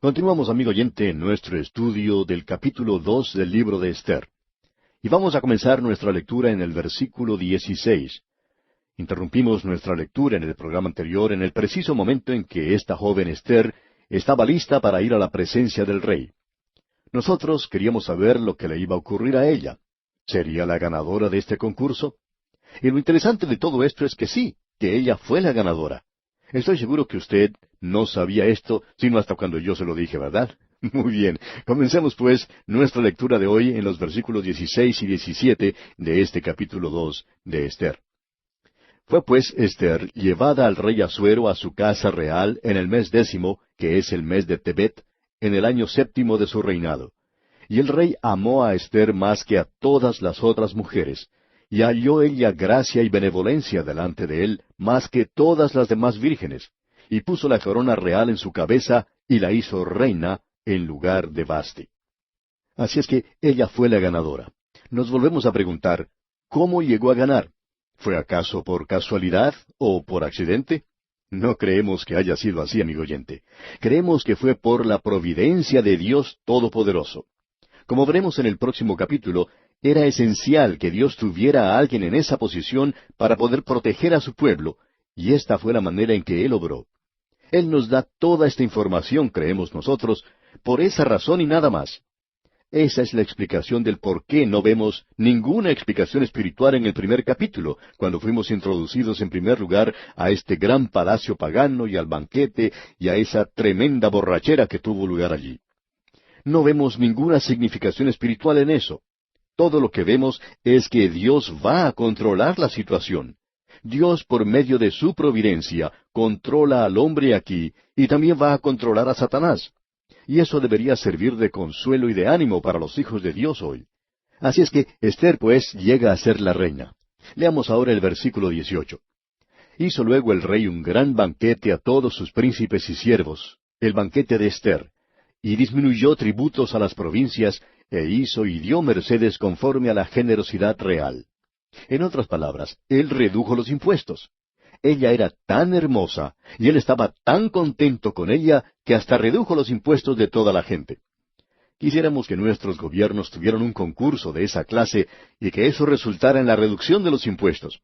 Continuamos, amigo oyente, en nuestro estudio del capítulo 2 del libro de Esther. Y vamos a comenzar nuestra lectura en el versículo 16. Interrumpimos nuestra lectura en el programa anterior en el preciso momento en que esta joven Esther estaba lista para ir a la presencia del rey. Nosotros queríamos saber lo que le iba a ocurrir a ella. ¿Sería la ganadora de este concurso? Y lo interesante de todo esto es que sí, que ella fue la ganadora. Estoy seguro que usted no sabía esto, sino hasta cuando yo se lo dije, ¿verdad? Muy bien, comencemos pues nuestra lectura de hoy en los versículos 16 y 17 de este capítulo 2 de Esther. Fue pues Esther llevada al rey Asuero a su casa real en el mes 10, que es el mes de Tebet, en el año 7 de su reinado. Y el rey amó a Esther más que a todas las otras mujeres, y halló ella gracia y benevolencia delante de él más que todas las demás vírgenes, y puso la corona real en su cabeza y la hizo reina en lugar de Vasti. Así es que ella fue la ganadora. Nos volvemos a preguntar, ¿cómo llegó a ganar? ¿Fue acaso por casualidad o por accidente? No creemos que haya sido así, amigo oyente. Creemos que fue por la providencia de Dios Todopoderoso. Como veremos en el próximo capítulo, era esencial que Dios tuviera a alguien en esa posición para poder proteger a su pueblo, y esta fue la manera en que Él obró. Él nos da toda esta información, creemos nosotros, por esa razón y nada más. Esa es la explicación del por qué no vemos ninguna explicación espiritual en el primer capítulo, cuando fuimos introducidos en primer lugar a este gran palacio pagano y al banquete y a esa tremenda borrachera que tuvo lugar allí. No vemos ninguna significación espiritual en eso. Todo lo que vemos es que Dios va a controlar la situación. Dios, por medio de su providencia, controla al hombre aquí y también va a controlar a Satanás. Y eso debería servir de consuelo y de ánimo para los hijos de Dios hoy. Así es que Esther, pues, llega a ser la reina. Leamos ahora el versículo 18. Hizo luego el rey un gran banquete a todos sus príncipes y siervos, el banquete de Esther, y disminuyó tributos a las provincias, e hizo y dio mercedes conforme a la generosidad real. En otras palabras, él redujo los impuestos. Ella era tan hermosa, y él estaba tan contento con ella, que hasta redujo los impuestos de toda la gente. Quisiéramos que nuestros gobiernos tuvieran un concurso de esa clase, y que eso resultara en la reducción de los impuestos.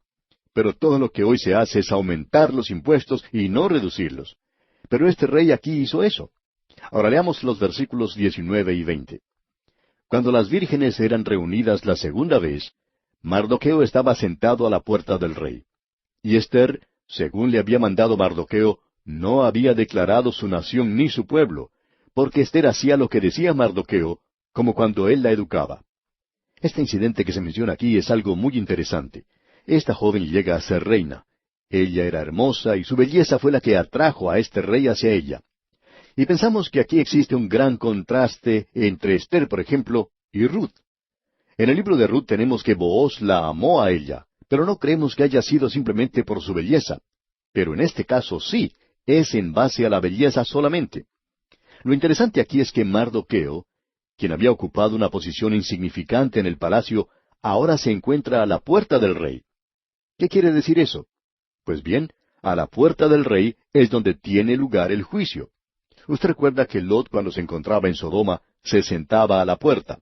Pero todo lo que hoy se hace es aumentar los impuestos y no reducirlos. Pero este rey aquí hizo eso. Ahora leamos los versículos 19 y 20. Cuando las vírgenes eran reunidas la segunda vez, Mardoqueo estaba sentado a la puerta del rey. Y Esther, según le había mandado Mardoqueo, no había declarado su nación ni su pueblo, porque Esther hacía lo que decía Mardoqueo, como cuando él la educaba. Este incidente que se menciona aquí es algo muy interesante. Esta joven llega a ser reina. Ella era hermosa y su belleza fue la que atrajo a este rey hacia ella. Y pensamos que aquí existe un gran contraste entre Esther, por ejemplo, y Ruth. En el libro de Ruth tenemos que Booz la amó a ella, pero no creemos que haya sido simplemente por su belleza. Pero en este caso sí, es en base a la belleza solamente. Lo interesante aquí es que Mardoqueo, quien había ocupado una posición insignificante en el palacio, ahora se encuentra a la puerta del rey. ¿Qué quiere decir eso? Pues bien, a la puerta del rey es donde tiene lugar el juicio. Usted recuerda que Lot, cuando se encontraba en Sodoma, se sentaba a la puerta.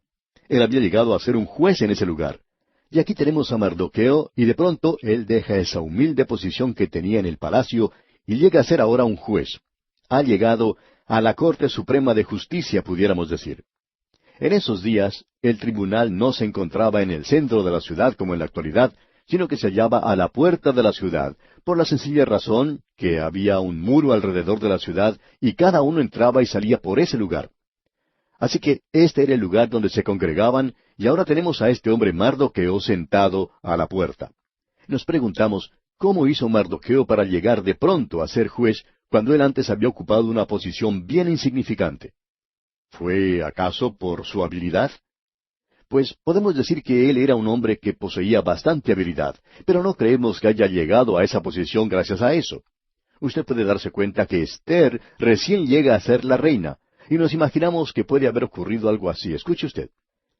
Él había llegado a ser un juez en ese lugar. Y aquí tenemos a Mardoqueo, y de pronto él deja esa humilde posición que tenía en el palacio, y llega a ser ahora un juez. Ha llegado a la Corte Suprema de Justicia, pudiéramos decir. En esos días, el tribunal no se encontraba en el centro de la ciudad como en la actualidad, sino que se hallaba a la puerta de la ciudad, por la sencilla razón que había un muro alrededor de la ciudad y cada uno entraba y salía por ese lugar. Así que este era el lugar donde se congregaban, y ahora tenemos a este hombre Mardoqueo sentado a la puerta. Nos preguntamos, ¿cómo hizo Mardoqueo para llegar de pronto a ser juez cuando él antes había ocupado una posición bien insignificante? ¿Fue acaso por su habilidad? Pues podemos decir que él era un hombre que poseía bastante habilidad, pero no creemos que haya llegado a esa posición gracias a eso. Usted puede darse cuenta que Esther recién llega a ser la reina, y nos imaginamos que puede haber ocurrido algo así. Escuche usted.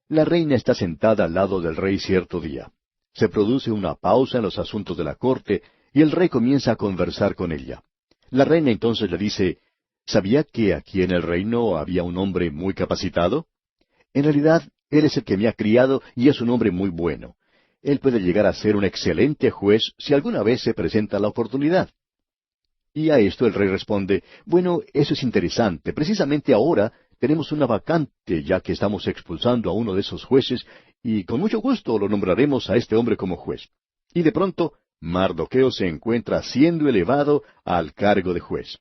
La reina está sentada al lado del rey cierto día. Se produce una pausa en los asuntos de la corte, y el rey comienza a conversar con ella. La reina entonces le dice, ¿Sabía que aquí en el reino había un hombre muy capacitado? En realidad, él es el que me ha criado y es un hombre muy bueno. Él puede llegar a ser un excelente juez si alguna vez se presenta la oportunidad. Y a esto el rey responde, bueno, eso es interesante. Precisamente ahora tenemos una vacante, ya que estamos expulsando a uno de esos jueces, y con mucho gusto lo nombraremos a este hombre como juez. Y de pronto, Mardoqueo se encuentra siendo elevado al cargo de juez.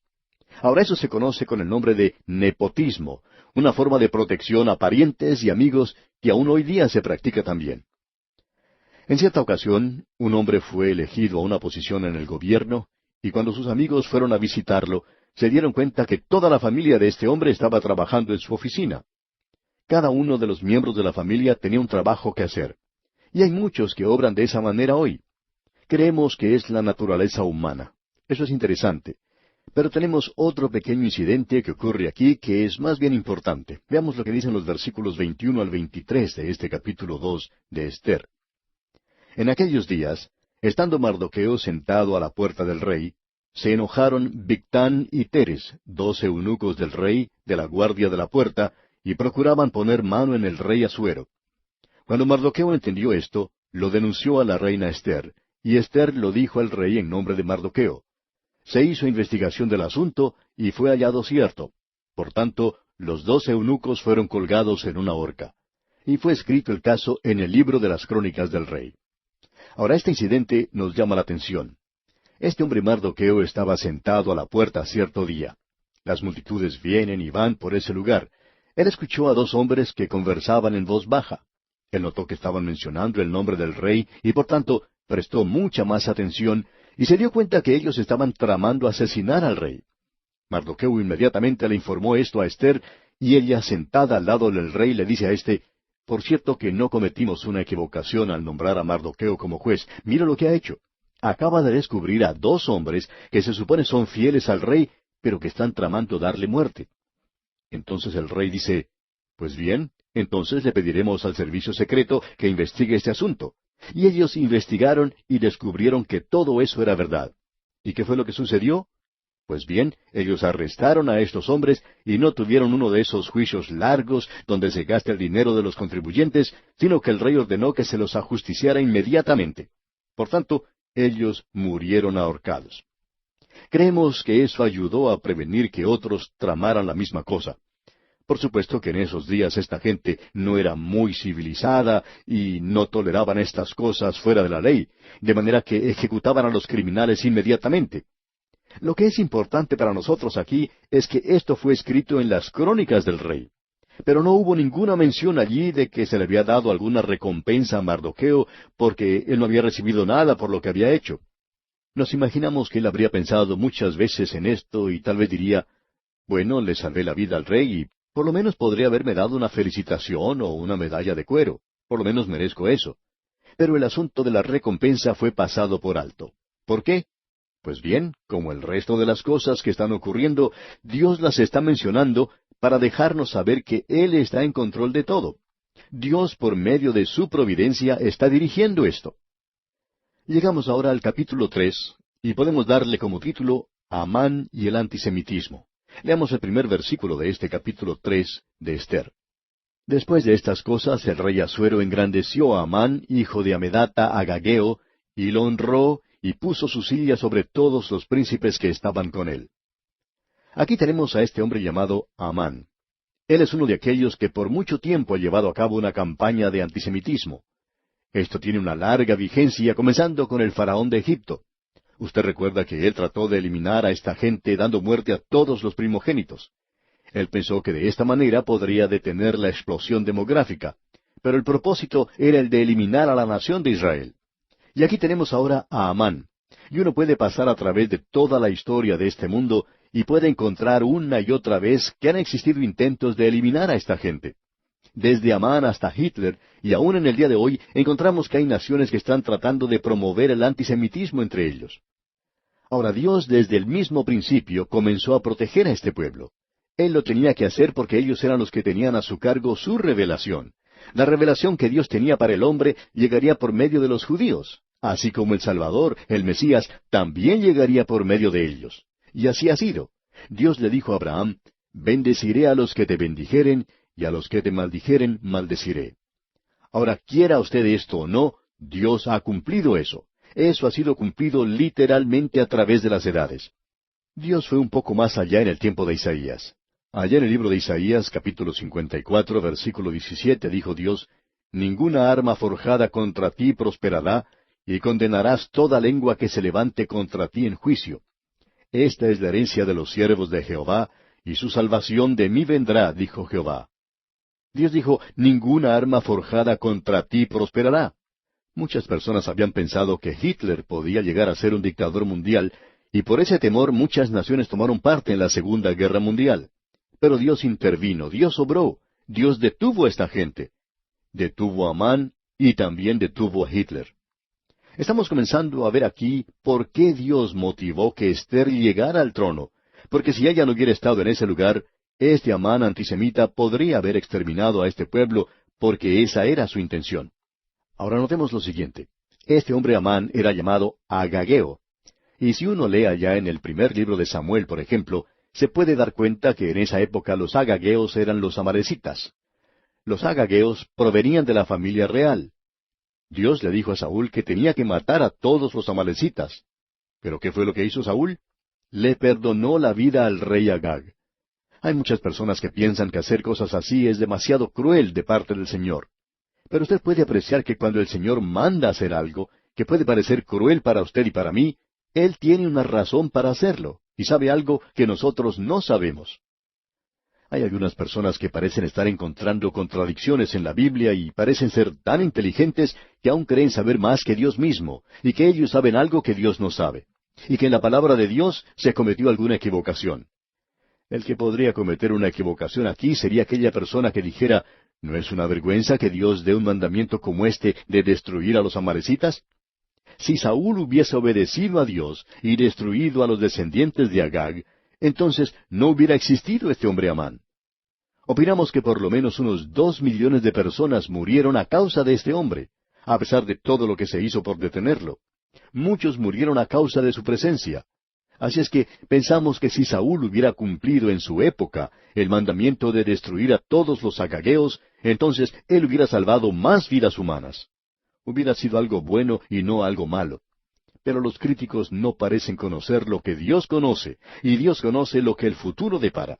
Ahora eso se conoce con el nombre de nepotismo, una forma de protección a parientes y amigos que aún hoy día se practica también. En cierta ocasión, un hombre fue elegido a una posición en el gobierno, y cuando sus amigos fueron a visitarlo, se dieron cuenta que toda la familia de este hombre estaba trabajando en su oficina. Cada uno de los miembros de la familia tenía un trabajo que hacer. Y hay muchos que obran de esa manera hoy. Creemos que es la naturaleza humana. Eso es interesante. Pero tenemos otro pequeño incidente que ocurre aquí que es más bien importante. Veamos lo que dicen los versículos 21 al 23 de este capítulo 2 de Esther. En aquellos días, estando Mardoqueo sentado a la puerta del rey, se enojaron Bigtán y Teres, 2 eunucos del rey, de la guardia de la puerta, y procuraban poner mano en el rey Asuero. Cuando Mardoqueo entendió esto, lo denunció a la reina Esther, y Esther lo dijo al rey en nombre de Mardoqueo. Se hizo investigación del asunto, y fue hallado cierto. Por tanto, los 2 eunucos fueron colgados en una horca. Y fue escrito el caso en el libro de las crónicas del rey. Ahora este incidente nos llama la atención. Este hombre Mardoqueo estaba sentado a la puerta cierto día. Las multitudes vienen y van por ese lugar. Él escuchó a 2 hombres que conversaban en voz baja. Él notó que estaban mencionando el nombre del rey y por tanto prestó mucha más atención y se dio cuenta que ellos estaban tramando asesinar al rey. Mardoqueo inmediatamente le informó esto a Esther y ella sentada al lado del rey le dice a éste, por cierto que no cometimos una equivocación al nombrar a Mardoqueo como juez. Mira lo que ha hecho. Acaba de descubrir a 2 hombres que se supone son fieles al rey, pero que están tramando darle muerte. Entonces el rey dice, pues bien, entonces le pediremos al servicio secreto que investigue este asunto. Y ellos investigaron y descubrieron que todo eso era verdad. ¿Y qué fue lo que sucedió? Pues bien, ellos arrestaron a estos hombres y no tuvieron uno de esos juicios largos donde se gasta el dinero de los contribuyentes, sino que el rey ordenó que se los ajusticiara inmediatamente. Por tanto, ellos murieron ahorcados. Creemos que eso ayudó a prevenir que otros tramaran la misma cosa. Por supuesto que en esos días esta gente no era muy civilizada y no toleraban estas cosas fuera de la ley, de manera que ejecutaban a los criminales inmediatamente. Lo que es importante para nosotros aquí es que esto fue escrito en las crónicas del rey. Pero no hubo ninguna mención allí de que se le había dado alguna recompensa a Mardoqueo porque él no había recibido nada por lo que había hecho. Nos imaginamos que él habría pensado muchas veces en esto y tal vez diría, bueno, le salvé la vida al rey y por lo menos podría haberme dado una felicitación o una medalla de cuero. Por lo menos merezco eso. Pero el asunto de la recompensa fue pasado por alto. ¿Por qué? Pues bien, como el resto de las cosas que están ocurriendo, Dios las está mencionando para dejarnos saber que Él está en control de todo. Dios, por medio de su providencia, está dirigiendo esto. Llegamos ahora al capítulo 3, y podemos darle como título Amán y el antisemitismo. Leamos el primer versículo de este capítulo 3 de Esther. Después de estas cosas, el rey Asuero engrandeció a Amán, hijo de Amedata, Agageo, y lo honró, y puso su silla sobre todos los príncipes que estaban con él. Aquí tenemos a este hombre llamado Amán. Él es uno de aquellos que por mucho tiempo ha llevado a cabo una campaña de antisemitismo. Esto tiene una larga vigencia, comenzando con el faraón de Egipto. Usted recuerda que él trató de eliminar a esta gente dando muerte a todos los primogénitos. Él pensó que de esta manera podría detener la explosión demográfica, pero el propósito era el de eliminar a la nación de Israel. Y aquí tenemos ahora a Amán. Y uno puede pasar a través de toda la historia de este mundo y puede encontrar una y otra vez que han existido intentos de eliminar a esta gente. Desde Amán hasta Hitler, y aún en el día de hoy, encontramos que hay naciones que están tratando de promover el antisemitismo entre ellos. Ahora Dios desde el mismo principio comenzó a proteger a este pueblo. Él lo tenía que hacer porque ellos eran los que tenían a su cargo su revelación. La revelación que Dios tenía para el hombre llegaría por medio de los judíos, así como el Salvador, el Mesías, también llegaría por medio de ellos. Y así ha sido. Dios le dijo a Abraham, bendeciré a los que te bendijeren, y a los que te maldijeren, maldeciré. Ahora, quiera usted esto o no, Dios ha cumplido eso. Eso ha sido cumplido literalmente a través de las edades. Dios fue un poco más allá en el tiempo de Isaías. Allá en el libro de Isaías, capítulo 54, versículo 17, dijo Dios, ninguna arma forjada contra ti prosperará, y condenarás toda lengua que se levante contra ti en juicio. Esta es la herencia de los siervos de Jehová, y su salvación de mí vendrá, dijo Jehová. Dios dijo, ninguna arma forjada contra ti prosperará. Muchas personas habían pensado que Hitler podía llegar a ser un dictador mundial, y por ese temor muchas naciones tomaron parte en la Segunda Guerra Mundial. Pero Dios intervino, Dios obró, Dios detuvo a esta gente. Detuvo a Amán y también detuvo a Hitler. Estamos comenzando a ver aquí por qué Dios motivó que Esther llegara al trono, porque si ella no hubiera estado en ese lugar, este Amán antisemita podría haber exterminado a este pueblo, porque esa era su intención. Ahora notemos lo siguiente. Este hombre Amán era llamado Agageo. Y si uno lee allá en el primer libro de Samuel, por ejemplo, se puede dar cuenta que en esa época los agageos eran los amalecitas. Los agageos provenían de la familia real. Dios le dijo a Saúl que tenía que matar a todos los amalecitas. ¿Pero qué fue lo que hizo Saúl? Le perdonó la vida al rey Agag. Hay muchas personas que piensan que hacer cosas así es demasiado cruel de parte del Señor. Pero usted puede apreciar que cuando el Señor manda hacer algo, que puede parecer cruel para usted y para mí, Él tiene una razón para hacerlo, y sabe algo que nosotros no sabemos. Hay algunas personas que parecen estar encontrando contradicciones en la Biblia y parecen ser tan inteligentes que aún creen saber más que Dios mismo, y que ellos saben algo que Dios no sabe, y que en la palabra de Dios se cometió alguna equivocación. El que podría cometer una equivocación aquí sería aquella persona que dijera, ¿no es una vergüenza que Dios dé un mandamiento como este de destruir a los amalecitas? Si Saúl hubiese obedecido a Dios y destruido a los descendientes de Agag, entonces no hubiera existido este hombre Amán. Opinamos que por lo menos unos 2 millones de personas murieron a causa de este hombre, a pesar de todo lo que se hizo por detenerlo. Muchos murieron a causa de su presencia. Así es que pensamos que si Saúl hubiera cumplido en su época el mandamiento de destruir a todos los agageos, entonces él hubiera salvado más vidas humanas. Hubiera sido algo bueno y no algo malo. Pero los críticos no parecen conocer lo que Dios conoce, y Dios conoce lo que el futuro depara.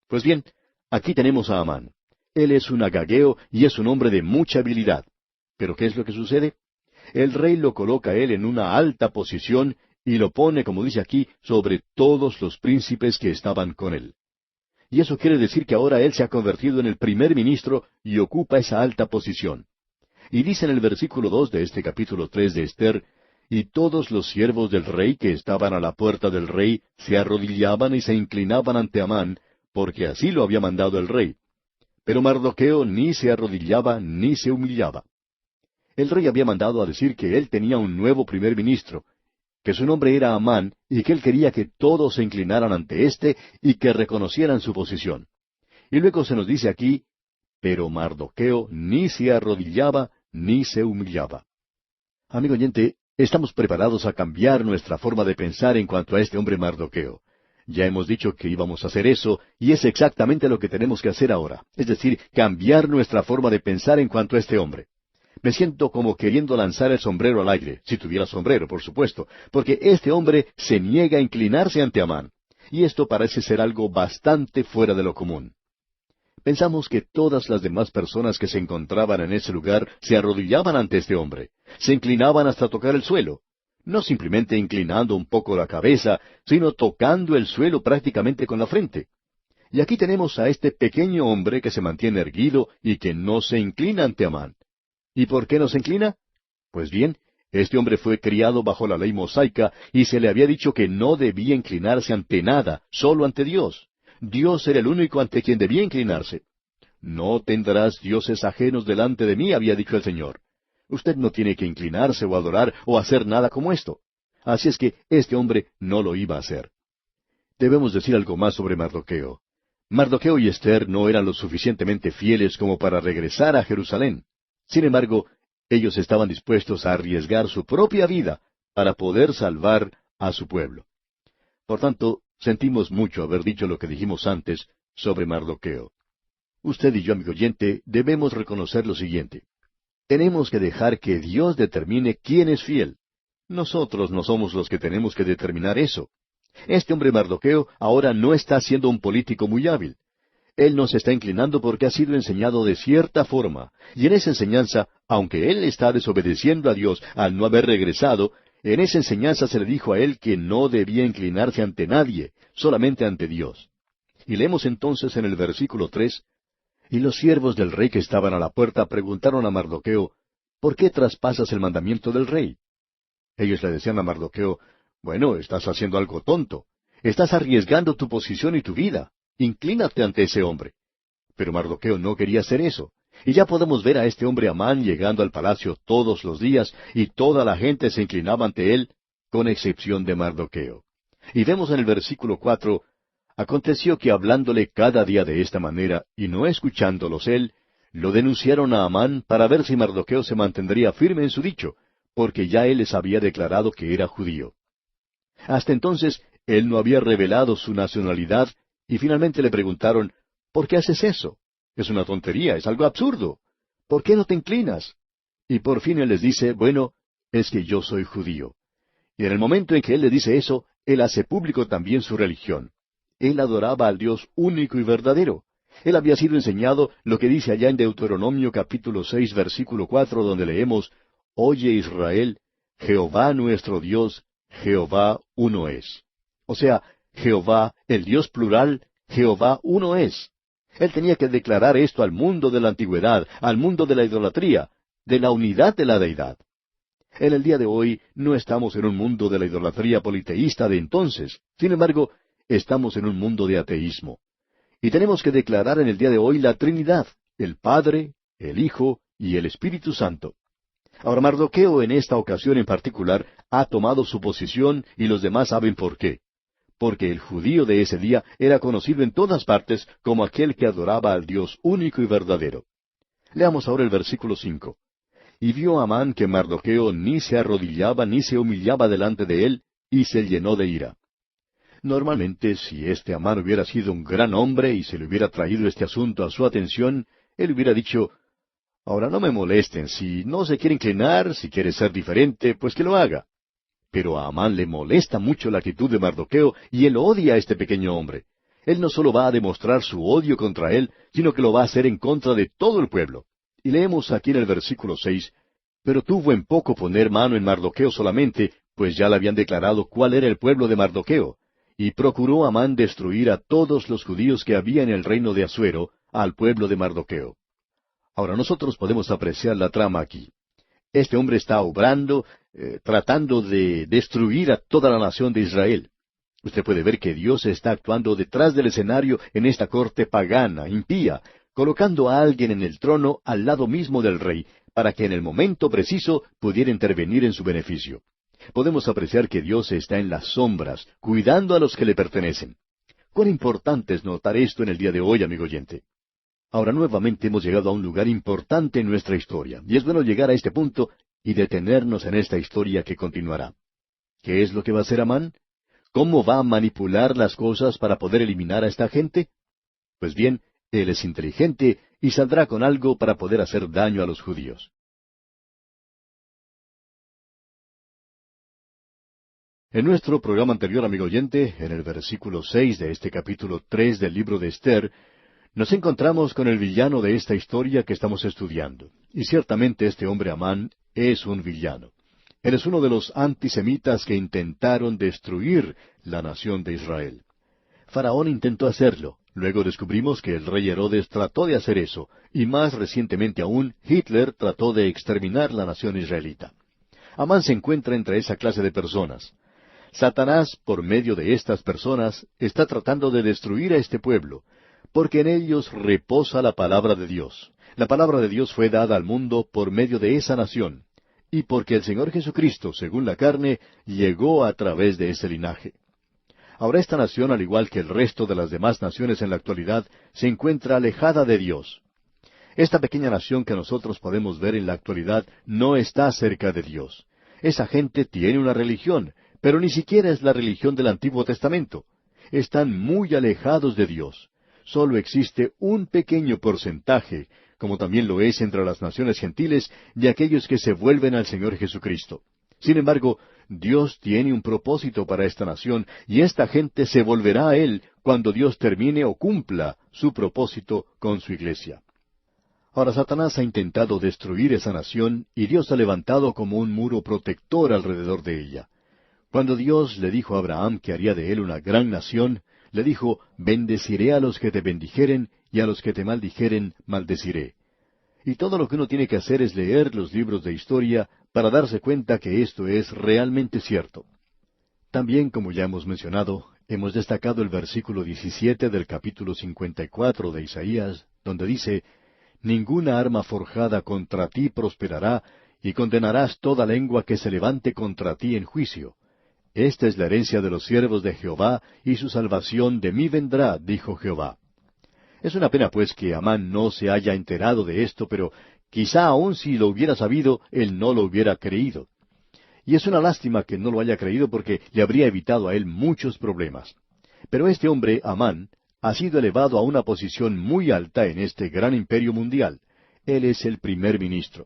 Pues bien, aquí tenemos a Amán. Él es un agageo y es un hombre de mucha habilidad. ¿Pero qué es lo que sucede? El rey lo coloca a él en una alta posición y lo pone, como dice aquí, sobre todos los príncipes que estaban con él. Y eso quiere decir que ahora él se ha convertido en el primer ministro y ocupa esa alta posición. Y dice en el versículo 2 de este capítulo 3 de Esther, y todos los siervos del rey que estaban a la puerta del rey se arrodillaban y se inclinaban ante Amán, porque así lo había mandado el rey. Pero Mardoqueo ni se arrodillaba ni se humillaba. El rey había mandado a decir que él tenía un nuevo primer ministro, que su nombre era Amán, y que él quería que todos se inclinaran ante éste y que reconocieran su posición. Y luego se nos dice aquí, pero Mardoqueo ni se arrodillaba ni se humillaba. Amigo oyente, estamos preparados a cambiar nuestra forma de pensar en cuanto a este hombre Mardoqueo. Ya hemos dicho que íbamos a hacer eso, y es exactamente lo que tenemos que hacer ahora, es decir, cambiar nuestra forma de pensar en cuanto a este hombre. Me siento como queriendo lanzar el sombrero al aire, si tuviera sombrero, por supuesto, porque este hombre se niega a inclinarse ante Amán, y esto parece ser algo bastante fuera de lo común. Pensamos que todas las demás personas que se encontraban en ese lugar se arrodillaban ante este hombre, se inclinaban hasta tocar el suelo, no simplemente inclinando un poco la cabeza, sino tocando el suelo prácticamente con la frente. Y aquí tenemos a este pequeño hombre que se mantiene erguido y que no se inclina ante Amán. ¿Y por qué no se inclina? Pues bien, este hombre fue criado bajo la ley mosaica y se le había dicho que no debía inclinarse ante nada, solo ante Dios. Dios era el único ante quien debía inclinarse. No tendrás dioses ajenos delante de mí, había dicho el Señor. Usted no tiene que inclinarse o adorar o hacer nada como esto. Así es que este hombre no lo iba a hacer. Debemos decir algo más sobre Mardoqueo. Mardoqueo y Esther no eran lo suficientemente fieles como para regresar a Jerusalén. Sin embargo, ellos estaban dispuestos a arriesgar su propia vida para poder salvar a su pueblo. Por tanto, Sentimos mucho haber dicho lo que dijimos antes sobre Mardoqueo. Usted y yo, amigo oyente, debemos reconocer lo siguiente. Tenemos que dejar que Dios determine quién es fiel. Nosotros no somos los que tenemos que determinar eso. Este hombre Mardoqueo ahora no está siendo un político muy hábil. Él no se está inclinando porque ha sido enseñado de cierta forma, y en esa enseñanza, aunque él está desobedeciendo a Dios al no haber regresado, en esa enseñanza se le dijo a él que no debía inclinarse ante nadie, solamente ante Dios. Y leemos entonces en el versículo 3, y los siervos del rey que estaban a la puerta preguntaron a Mardoqueo, ¿por qué traspasas el mandamiento del rey? Ellos le decían a Mardoqueo, bueno, estás haciendo algo tonto. Estás arriesgando tu posición y tu vida. Inclínate ante ese hombre. Pero Mardoqueo no quería hacer eso. Y ya podemos ver a este hombre Amán llegando al palacio todos los días, y toda la gente se inclinaba ante él, con excepción de Mardoqueo. Y vemos en el versículo 4, aconteció que hablándole cada día de esta manera, y no escuchándolos él, lo denunciaron a Amán para ver si Mardoqueo se mantendría firme en su dicho, porque ya él les había declarado que era judío. Hasta entonces, él no había revelado su nacionalidad, y finalmente le preguntaron, ¿por qué haces eso? Es una tontería, es algo absurdo. ¿Por qué no te inclinas? Y por fin él les dice, bueno, es que yo soy judío. Y en el momento en que él le dice eso, él hace público también su religión. Él adoraba al Dios único y verdadero. Él había sido enseñado lo que dice allá en Deuteronomio capítulo 6, versículo 4, donde leemos, Oye Israel, Jehová nuestro Dios, Jehová uno es. O sea, Jehová, el Dios plural, Jehová uno es. Él tenía que declarar esto al mundo de la antigüedad, al mundo de la idolatría, de la unidad de la deidad. En el día de hoy no estamos en un mundo de la idolatría politeísta de entonces. Sin embargo, estamos en un mundo de ateísmo. Y tenemos que declarar en el día de hoy la Trinidad, el Padre, el Hijo y el Espíritu Santo. Ahora Mardoqueo en esta ocasión en particular ha tomado su posición y los demás saben por qué. Porque el judío de ese día era conocido en todas partes como aquel que adoraba al Dios único y verdadero. Leamos ahora el versículo 5. Y vio Amán que Mardoqueo ni se arrodillaba ni se humillaba delante de él, y se llenó de ira. Normalmente, si este Amán hubiera sido un gran hombre y se le hubiera traído este asunto a su atención, él hubiera dicho, ahora no me molesten, si no se quiere inclinar, si quiere ser diferente, pues que lo haga. Pero a Amán le molesta mucho la actitud de Mardoqueo y él odia a este pequeño hombre. Él no solo va a demostrar su odio contra él, sino que lo va a hacer en contra de todo el pueblo. Y leemos aquí en el versículo 6, pero tuvo en poco poner mano en Mardoqueo solamente, pues ya le habían declarado cuál era el pueblo de Mardoqueo. Y procuró Amán destruir a todos los judíos que había en el reino de Asuero, al pueblo de Mardoqueo. Ahora nosotros podemos apreciar la trama aquí. Este hombre está obrando, tratando de destruir a toda la nación de Israel. Usted puede ver que Dios está actuando detrás del escenario en esta corte pagana, impía, colocando a alguien en el trono al lado mismo del rey, para que en el momento preciso pudiera intervenir en su beneficio. Podemos apreciar que Dios está en las sombras, cuidando a los que le pertenecen. Cuán importante es notar esto en el día de hoy, amigo oyente. Ahora nuevamente hemos llegado a un lugar importante en nuestra historia, y es bueno llegar a este punto y detenernos en esta historia que continuará. ¿Qué es lo que va a hacer Amán? ¿Cómo va a manipular las cosas para poder eliminar a esta gente? Pues bien, él es inteligente y saldrá con algo para poder hacer daño a los judíos. En nuestro programa anterior, amigo oyente, en el versículo 6 de este capítulo 3 del libro de Esther, nos encontramos con el villano de esta historia que estamos estudiando. Y ciertamente este hombre Amán es un villano. Él es uno de los antisemitas que intentaron destruir la nación de Israel. Faraón intentó hacerlo. Luego descubrimos que el rey Herodes trató de hacer eso, y más recientemente aún, Hitler trató de exterminar la nación israelita. Amán se encuentra entre esa clase de personas. Satanás, por medio de estas personas, está tratando de destruir a este pueblo, porque en ellos reposa la palabra de Dios. La palabra de Dios fue dada al mundo por medio de esa nación, y porque el Señor Jesucristo, según la carne, llegó a través de ese linaje. Ahora esta nación, al igual que el resto de las demás naciones en la actualidad, se encuentra alejada de Dios. Esta pequeña nación que nosotros podemos ver en la actualidad no está cerca de Dios. Esa gente tiene una religión, pero ni siquiera es la religión del Antiguo Testamento. están muy alejados de Dios. Solo existe un pequeño porcentaje, como también lo es entre las naciones gentiles, de aquellos que se vuelven al Señor Jesucristo. Sin embargo, Dios tiene un propósito para esta nación, y esta gente se volverá a Él cuando Dios termine o cumpla su propósito con su iglesia. Ahora, Satanás ha intentado destruir esa nación, y Dios ha levantado como un muro protector alrededor de ella. Cuando Dios le dijo a Abraham que haría de él una gran nación, le dijo, bendeciré a los que te bendijeren, y a los que te maldijeren, maldeciré. Y todo lo que uno tiene que hacer es leer los libros de historia para darse cuenta que esto es realmente cierto. También, como ya hemos mencionado, hemos destacado el versículo 17 del capítulo 54 de Isaías, donde dice, ninguna arma forjada contra ti prosperará, y condenarás toda lengua que se levante contra ti en juicio. Esta es la herencia de los siervos de Jehová, y su salvación de mí vendrá, dijo Jehová. Es una pena, pues, que Amán no se haya enterado de esto, pero quizá aun si lo hubiera sabido, él no lo hubiera creído. Y es una lástima que no lo haya creído porque le habría evitado a él muchos problemas. Pero este hombre, Amán, ha sido elevado a una posición muy alta en este gran imperio mundial. Él es el primer ministro.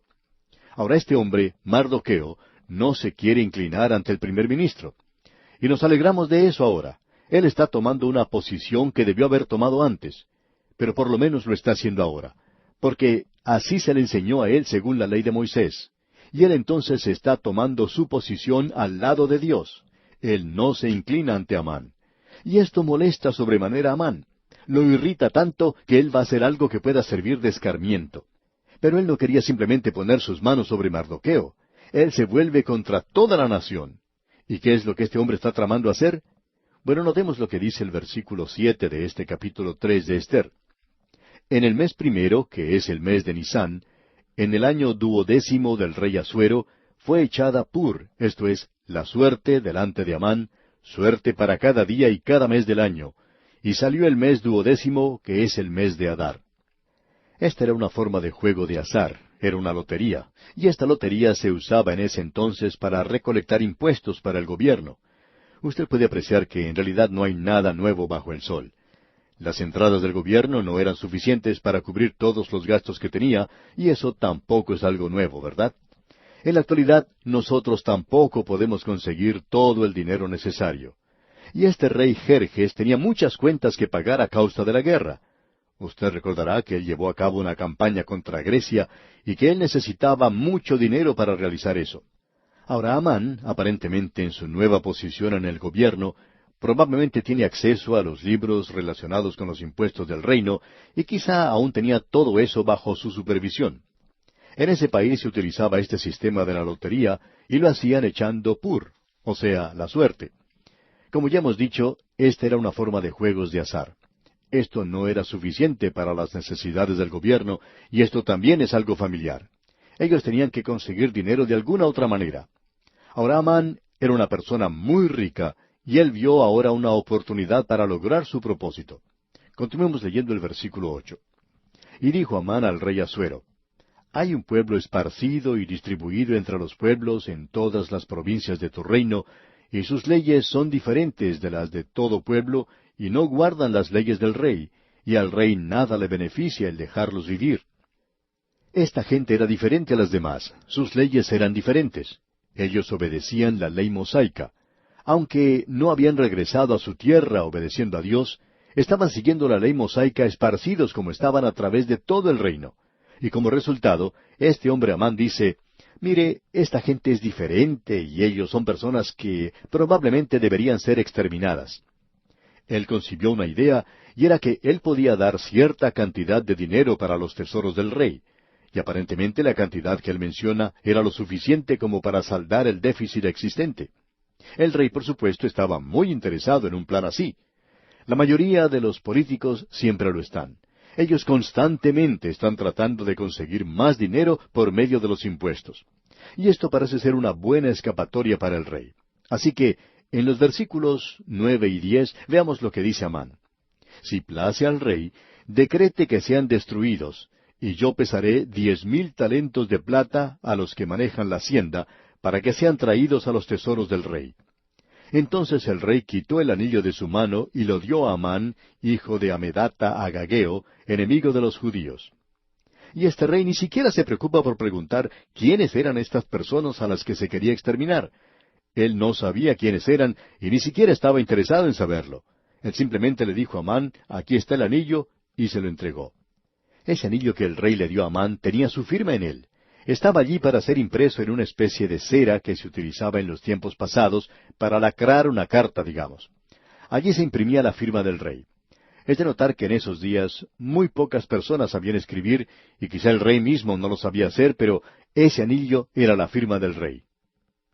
Ahora este hombre, Mardoqueo, no se quiere inclinar ante el primer ministro. Y nos alegramos de eso ahora. Él está tomando una posición que debió haber tomado antes. Pero por lo menos lo está haciendo ahora. Porque así se le enseñó a él según la ley de Moisés. Y él entonces está tomando su posición al lado de Dios. Él no se inclina ante Amán. Y esto molesta sobremanera a Amán. Lo irrita tanto que él va a hacer algo que pueda servir de escarmiento. Pero él no quería simplemente poner sus manos sobre Mardoqueo. Él se vuelve contra toda la nación. ¿Y qué es lo que este hombre está tramando hacer? Bueno, notemos lo que dice el versículo 7 de este capítulo 3 de Esther. En el mes primero, que es el mes de Nisán, en el año 12º del rey Asuero, fue echada Pur, esto es, la suerte delante de Amán, suerte para cada día y cada mes del año, y salió el mes 12º, que es el mes de Adar. Esta era una forma de juego de azar, era una lotería, y esta lotería se usaba en ese entonces para recolectar impuestos para el gobierno. Usted puede apreciar que en realidad no hay nada nuevo bajo el sol. Las entradas del gobierno no eran suficientes para cubrir todos los gastos que tenía, y eso tampoco es algo nuevo, ¿verdad? En la actualidad, nosotros tampoco podemos conseguir todo el dinero necesario. Y este rey Jerjes tenía muchas cuentas que pagar a causa de la guerra. Usted recordará que él llevó a cabo una campaña contra Grecia y que él necesitaba mucho dinero para realizar eso. Ahora Amán, aparentemente en su nueva posición en el gobierno, probablemente tiene acceso a los libros relacionados con los impuestos del reino, y quizá aún tenía todo eso bajo su supervisión. En ese país se utilizaba este sistema de la lotería, y lo hacían echando pur, o sea, la suerte. Como ya hemos dicho, esta era una forma de juegos de azar. Esto no era suficiente para las necesidades del gobierno, y esto también es algo familiar. Ellos tenían que conseguir dinero de alguna otra manera. Ahora Amán era una persona muy rica, y él vio ahora una oportunidad para lograr su propósito. Continuemos leyendo el versículo 8. Y dijo Amán al rey Asuero, hay un pueblo esparcido y distribuido entre los pueblos en todas las provincias de tu reino, y sus leyes son diferentes de las de todo pueblo, y no guardan las leyes del rey, y al rey nada le beneficia el dejarlos vivir. Esta gente era diferente a las demás, sus leyes eran diferentes. Ellos obedecían la ley mosaica. Aunque no habían regresado a su tierra obedeciendo a Dios, estaban siguiendo la ley mosaica esparcidos como estaban a través de todo el reino. Y como resultado, este hombre Amán dice, mire, esta gente es diferente y ellos son personas que probablemente deberían ser exterminadas. Él concibió una idea, y era que él podía dar cierta cantidad de dinero para los tesoros del rey, y aparentemente la cantidad que él menciona era lo suficiente como para saldar el déficit existente. El rey, por supuesto, estaba muy interesado en un plan así. La mayoría de los políticos siempre lo están. Ellos constantemente están tratando de conseguir más dinero por medio de los impuestos. Y esto parece ser una buena escapatoria para el rey. Así que, en los versículos 9 y 10, veamos lo que dice Amán. Si place al rey, decrete que sean destruidos, y yo pesaré 10,000 talentos de plata a los que manejan la hacienda, para que sean traídos a los tesoros del rey. Entonces el rey quitó el anillo de su mano y lo dio a Amán, hijo de Amedata Agageo, enemigo de los judíos. Y este rey ni siquiera se preocupa por preguntar quiénes eran estas personas a las que se quería exterminar. Él no sabía quiénes eran y ni siquiera estaba interesado en saberlo. Él simplemente le dijo a Amán, aquí está el anillo, y se lo entregó. Ese anillo que el rey le dio a Amán tenía su firma en él. Estaba allí para ser impreso en una especie de cera que se utilizaba en los tiempos pasados para lacrar una carta, digamos. Allí se imprimía la firma del rey. Es de notar que en esos días muy pocas personas sabían escribir, y quizá el rey mismo no lo sabía hacer, pero ese anillo era la firma del rey.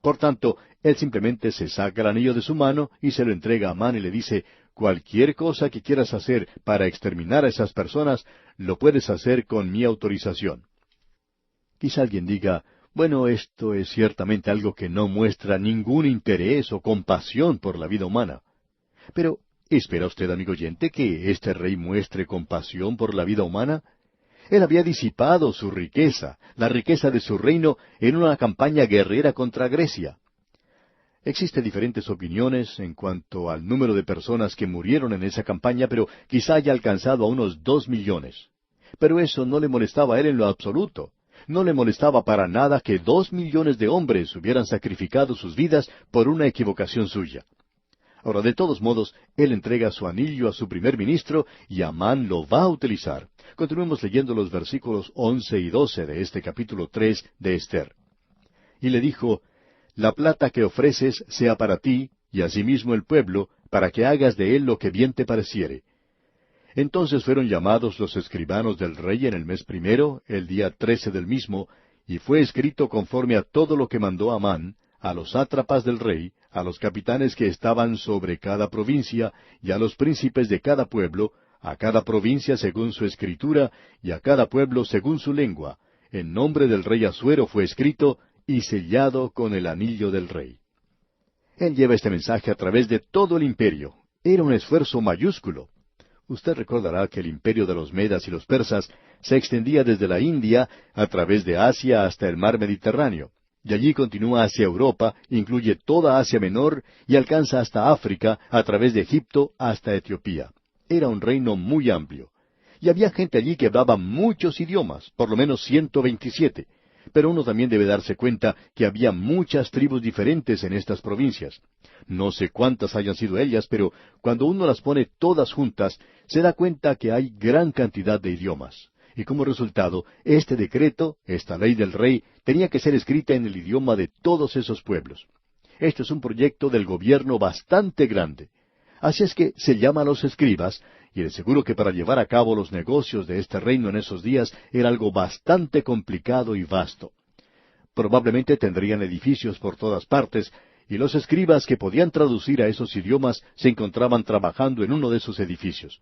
Por tanto, él simplemente se saca el anillo de su mano y se lo entrega a Amán y le dice, cualquier cosa que quieras hacer para exterminar a esas personas, lo puedes hacer con mi autorización. Quizá alguien diga, bueno, esto es ciertamente algo que no muestra ningún interés o compasión por la vida humana. Pero, ¿espera usted, amigo oyente, que este rey muestre compasión por la vida humana? Él había disipado su riqueza, la riqueza de su reino, en una campaña guerrera contra Grecia. Existen diferentes opiniones en cuanto al número de personas que murieron en esa campaña, pero quizá haya alcanzado a unos 2 millones. Pero eso no le molestaba a él en lo absoluto. No le molestaba para nada que 2 millones de hombres hubieran sacrificado sus vidas por una equivocación suya. Ahora, de todos modos, él entrega su anillo a su primer ministro y Amán lo va a utilizar. Continuemos leyendo los versículos 11 y 12 de este capítulo 3 de Esther. Y le dijo, la plata que ofreces sea para ti, y asimismo el pueblo, para que hagas de él lo que bien te pareciere. Entonces fueron llamados los escribanos del rey en el mes primero, el día 13 del mismo, y fue escrito conforme a todo lo que mandó Amán, a los sátrapas del rey, a los capitanes que estaban sobre cada provincia, y a los príncipes de cada pueblo, a cada provincia según su escritura, y a cada pueblo según su lengua. En nombre del rey Asuero fue escrito, y sellado con el anillo del rey. Él lleva este mensaje a través de todo el imperio. Era un esfuerzo mayúsculo. Usted recordará que el imperio de los Medas y los Persas se extendía desde la India a través de Asia hasta el mar Mediterráneo, y allí continúa hacia Europa, incluye toda Asia Menor y alcanza hasta África a través de Egipto hasta Etiopía. Era un reino muy amplio. Y había gente allí que hablaba muchos idiomas, por lo menos 127. Pero uno también debe darse cuenta que había muchas tribus diferentes en estas provincias. No sé cuántas hayan sido ellas, pero cuando uno las pone todas juntas, se da cuenta que hay gran cantidad de idiomas. Y como resultado, este decreto, esta ley del rey, tenía que ser escrita en el idioma de todos esos pueblos. Este es un proyecto del gobierno bastante grande. Así es que se llama a los escribas, y les aseguro que para llevar a cabo los negocios de este reino en esos días era algo bastante complicado y vasto. Probablemente tendrían edificios por todas partes, y los escribas que podían traducir a esos idiomas se encontraban trabajando en uno de esos edificios.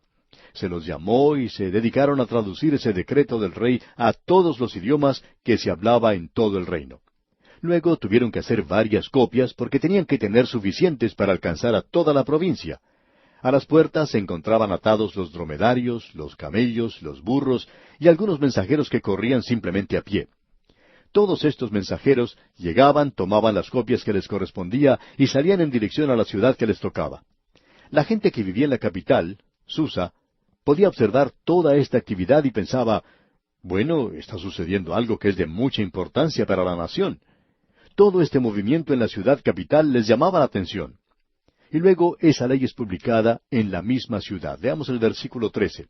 Se los llamó y se dedicaron a traducir ese decreto del rey a todos los idiomas que se hablaba en todo el reino. Luego tuvieron que hacer varias copias porque tenían que tener suficientes para alcanzar a toda la provincia. A las puertas se encontraban atados los dromedarios, los camellos, los burros y algunos mensajeros que corrían simplemente a pie. Todos estos mensajeros llegaban, tomaban las copias que les correspondía y salían en dirección a la ciudad que les tocaba. La gente que vivía en la capital, Susa, podía observar toda esta actividad y pensaba, bueno, está sucediendo algo que es de mucha importancia para la nación. Todo este movimiento en la ciudad capital les llamaba la atención. Y luego esa ley es publicada en la misma ciudad. Veamos el versículo 13.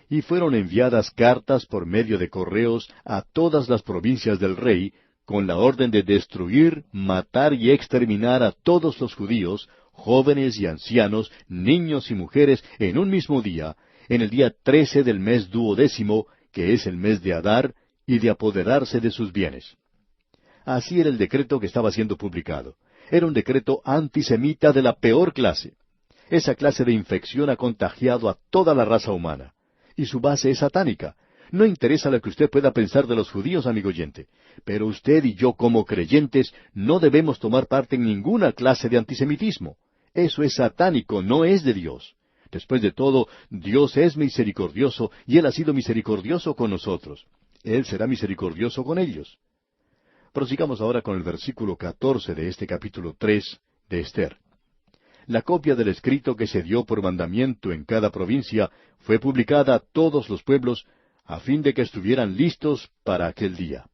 Y fueron enviadas cartas por medio de correos a todas las provincias del rey, con la orden de destruir, matar y exterminar a todos los judíos, jóvenes y ancianos, niños y mujeres, en un mismo día, en el día 13 del mes 12, que es el mes de Adar, y de apoderarse de sus bienes. Así era el decreto que estaba siendo publicado. Era un decreto antisemita de la peor clase. Esa clase de infección ha contagiado a toda la raza humana. Y su base es satánica. No interesa lo que usted pueda pensar de los judíos, amigo oyente. Pero usted y yo, como creyentes, no debemos tomar parte en ninguna clase de antisemitismo. Eso es satánico, no es de Dios. Después de todo, Dios es misericordioso y Él ha sido misericordioso con nosotros. Él será misericordioso con ellos. Prosigamos ahora con el versículo 14 de este capítulo 3 de Esther. la copia del escrito que se dio por mandamiento en cada provincia fue publicada a todos los pueblos, a fin de que estuvieran listos para aquel día.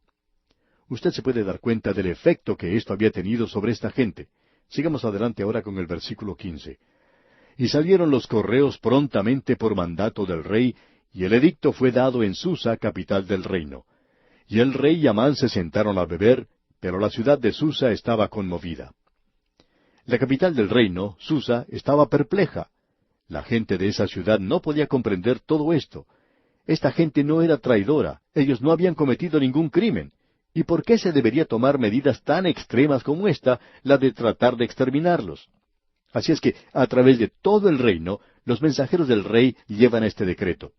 Usted se puede dar cuenta del efecto que esto había tenido sobre esta gente. Sigamos adelante ahora con el versículo 15. Y salieron los correos prontamente por mandato del rey, y el edicto fue dado en Susa, capital del reino. Y el rey y Amán se sentaron a beber, pero la ciudad de Susa estaba conmovida. La capital del reino, Susa, estaba perpleja. La gente de esa ciudad no podía comprender todo esto. Esta gente no era traidora, ellos no habían cometido ningún crimen. ¿Y por qué se debería tomar medidas tan extremas como esta, la de tratar de exterminarlos? Así es que, a través de todo el reino, los mensajeros del rey llevan este decreto.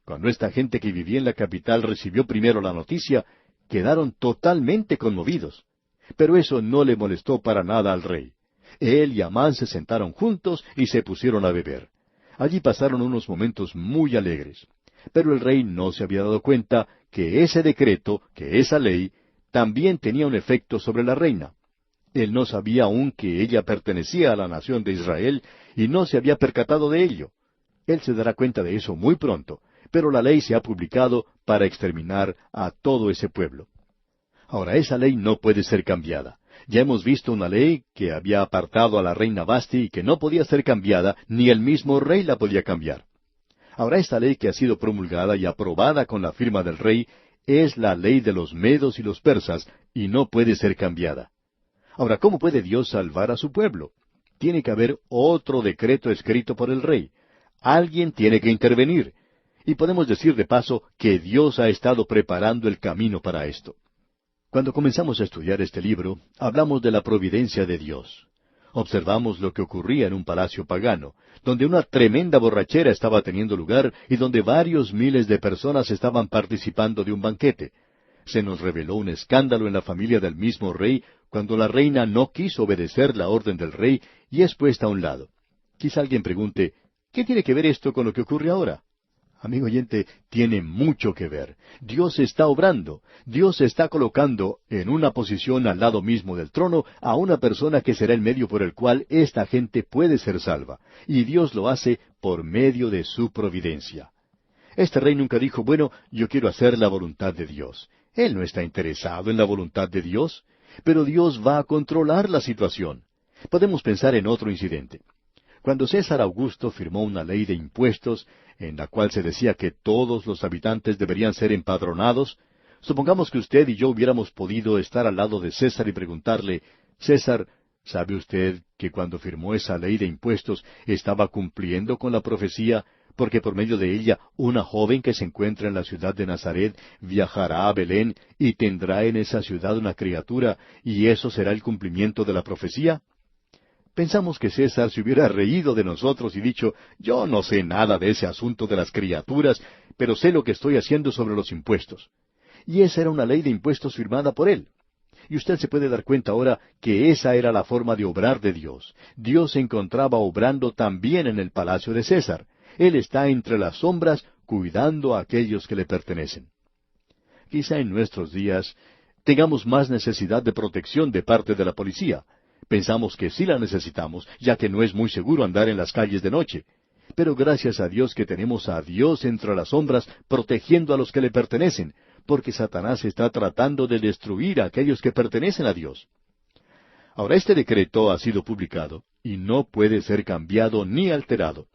Cuando esta gente que vivía en la capital recibió primero la noticia, quedaron totalmente conmovidos. Pero eso no le molestó para nada al rey. Él y Amán se sentaron juntos y se pusieron a beber. Allí pasaron unos momentos muy alegres. Pero el rey no se había dado cuenta que ese decreto, que esa ley, también tenía un efecto sobre la reina. Él no sabía aún que ella pertenecía a la nación de Israel y no se había percatado de ello. Él se dará cuenta de eso muy pronto, pero la ley se ha publicado para exterminar a todo ese pueblo. Ahora, esa ley no puede ser cambiada. Ya hemos visto una ley que había apartado a la reina Vasti y que no podía ser cambiada, ni el mismo rey la podía cambiar. Ahora, esta ley que ha sido promulgada y aprobada con la firma del rey es la ley de los medos y los persas, y no puede ser cambiada. Ahora, ¿cómo puede Dios salvar a su pueblo? Tiene que haber otro decreto escrito por el rey. Alguien tiene que intervenir. Y podemos decir de paso que Dios ha estado preparando el camino para esto. Cuando comenzamos a estudiar este libro, hablamos de la providencia de Dios. Observamos lo que ocurría en un palacio pagano, donde una tremenda borrachera estaba teniendo lugar y donde varios miles de personas estaban participando de un banquete. Se nos reveló un escándalo en la familia del mismo rey cuando la reina no quiso obedecer la orden del rey y es puesta a un lado. Quizá alguien pregunte, ¿qué tiene que ver esto con lo que ocurre ahora? Amigo oyente, tiene mucho que ver. Dios está obrando. Dios está colocando en una posición al lado mismo del trono a una persona que será el medio por el cual esta gente puede ser salva. Y Dios lo hace por medio de su providencia. Este rey nunca dijo, bueno, yo quiero hacer la voluntad de Dios. Él no está interesado en la voluntad de Dios, pero Dios va a controlar la situación. Podemos pensar en otro incidente. Cuando César Augusto firmó una ley de impuestos, en la cual se decía que todos los habitantes deberían ser empadronados, supongamos que usted y yo hubiéramos podido estar al lado de César y preguntarle, César, ¿sabe usted que cuando firmó esa ley de impuestos estaba cumpliendo con la profecía, porque por medio de ella una joven que se encuentra en la ciudad de Nazaret viajará a Belén y tendrá en esa ciudad una criatura, y eso será el cumplimiento de la profecía? Pensamos que César se hubiera reído de nosotros y dicho, yo no sé nada de ese asunto de las criaturas, pero sé lo que estoy haciendo sobre los impuestos. Y esa era una ley de impuestos firmada por él. Y usted se puede dar cuenta ahora que esa era la forma de obrar de Dios. Dios se encontraba obrando también en el palacio de César. Él está entre las sombras cuidando a aquellos que le pertenecen. Quizá en nuestros días tengamos más necesidad de protección de parte de la policía. Pensamos que sí la necesitamos, ya que no es muy seguro andar en las calles de noche. Pero gracias a Dios que tenemos a Dios entre las sombras, protegiendo a los que le pertenecen, porque Satanás está tratando de destruir a aquellos que pertenecen a Dios. Ahora, este decreto ha sido publicado, y no puede ser cambiado ni alterado.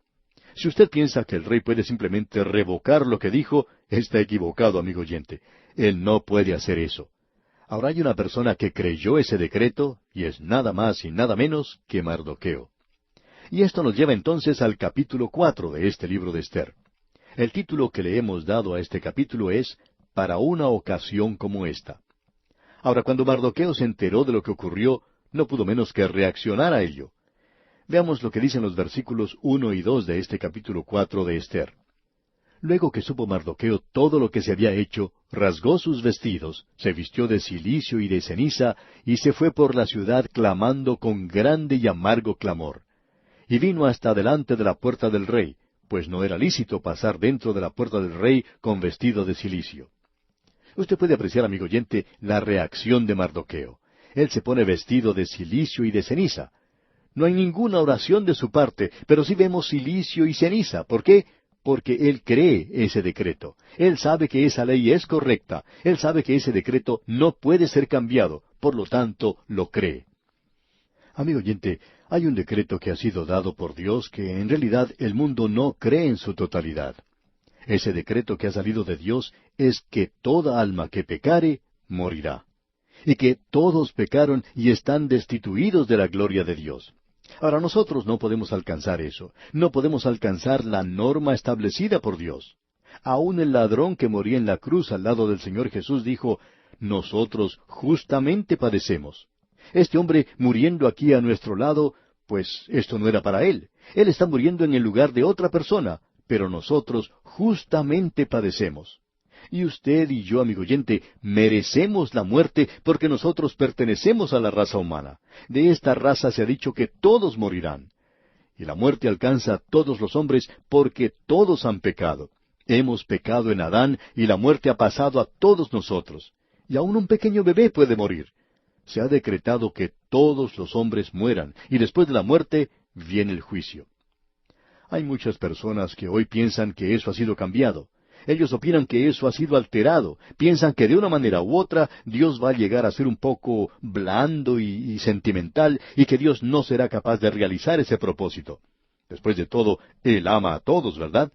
Si usted piensa que el rey puede simplemente revocar lo que dijo, está equivocado, amigo oyente. Él no puede hacer eso. Ahora hay una persona que creyó ese decreto, y es nada más y nada menos que Mardoqueo. Y esto nos lleva entonces al capítulo 4 de este libro de Ester. El título que le hemos dado a este capítulo es Para una ocasión como esta. Ahora, cuando Mardoqueo se enteró de lo que ocurrió, no pudo menos que reaccionar a ello. Veamos lo que dicen los versículos 1 y 2 de este capítulo 4 de Ester. Luego que supo Mardoqueo todo lo que se había hecho, rasgó sus vestidos, se vistió de cilicio y de ceniza, y se fue por la ciudad clamando con grande y amargo clamor. Y vino hasta delante de la puerta del rey, pues no era lícito pasar dentro de la puerta del rey con vestido de cilicio. Usted puede apreciar, amigo oyente, la reacción de Mardoqueo. Él se pone vestido de cilicio y de ceniza. No hay ninguna oración de su parte, pero sí vemos cilicio y ceniza. ¿Por qué? Porque él cree ese decreto. Él sabe que esa ley es correcta. Él sabe que ese decreto no puede ser cambiado. Por lo tanto, lo cree. Amigo oyente, hay un decreto que ha sido dado por Dios que en realidad el mundo no cree en su totalidad. Ese decreto que ha salido de Dios es que toda alma que pecare, morirá. Y que todos pecaron y están destituidos de la gloria de Dios. Ahora nosotros no podemos alcanzar eso. No podemos alcanzar la norma establecida por Dios. Aún el ladrón que moría en la cruz al lado del Señor Jesús dijo, nosotros justamente padecemos. Este hombre muriendo aquí a nuestro lado, pues esto no era para él. Él está muriendo en el lugar de otra persona, pero nosotros justamente padecemos. Y usted y yo, amigo oyente, merecemos la muerte porque nosotros pertenecemos a la raza humana. De esta raza se ha dicho que todos morirán. Y la muerte alcanza a todos los hombres porque todos han pecado. Hemos pecado en Adán y la muerte ha pasado a todos nosotros. Y aún un pequeño bebé puede morir. Se ha decretado que todos los hombres mueran y después de la muerte viene el juicio. Hay muchas personas que hoy piensan que eso ha sido cambiado. Ellos opinan que eso ha sido alterado. Piensan que de una manera u otra Dios va a llegar a ser un poco blando y sentimental y que Dios no será capaz de realizar ese propósito. Después de todo, Él ama a todos, ¿verdad?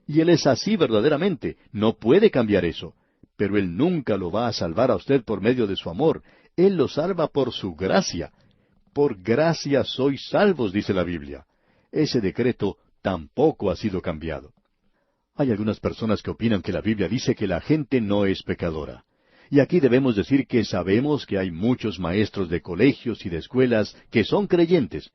Y Él es así verdaderamente. No puede cambiar eso. Pero Él nunca lo va a salvar a usted por medio de su amor. Él lo salva por su gracia. Por gracia sois salvos, dice la Biblia. Ese decreto tampoco ha sido cambiado. Hay algunas personas que opinan que la Biblia dice que la gente no es pecadora. Y aquí debemos decir que sabemos que hay muchos maestros de colegios y de escuelas que son creyentes,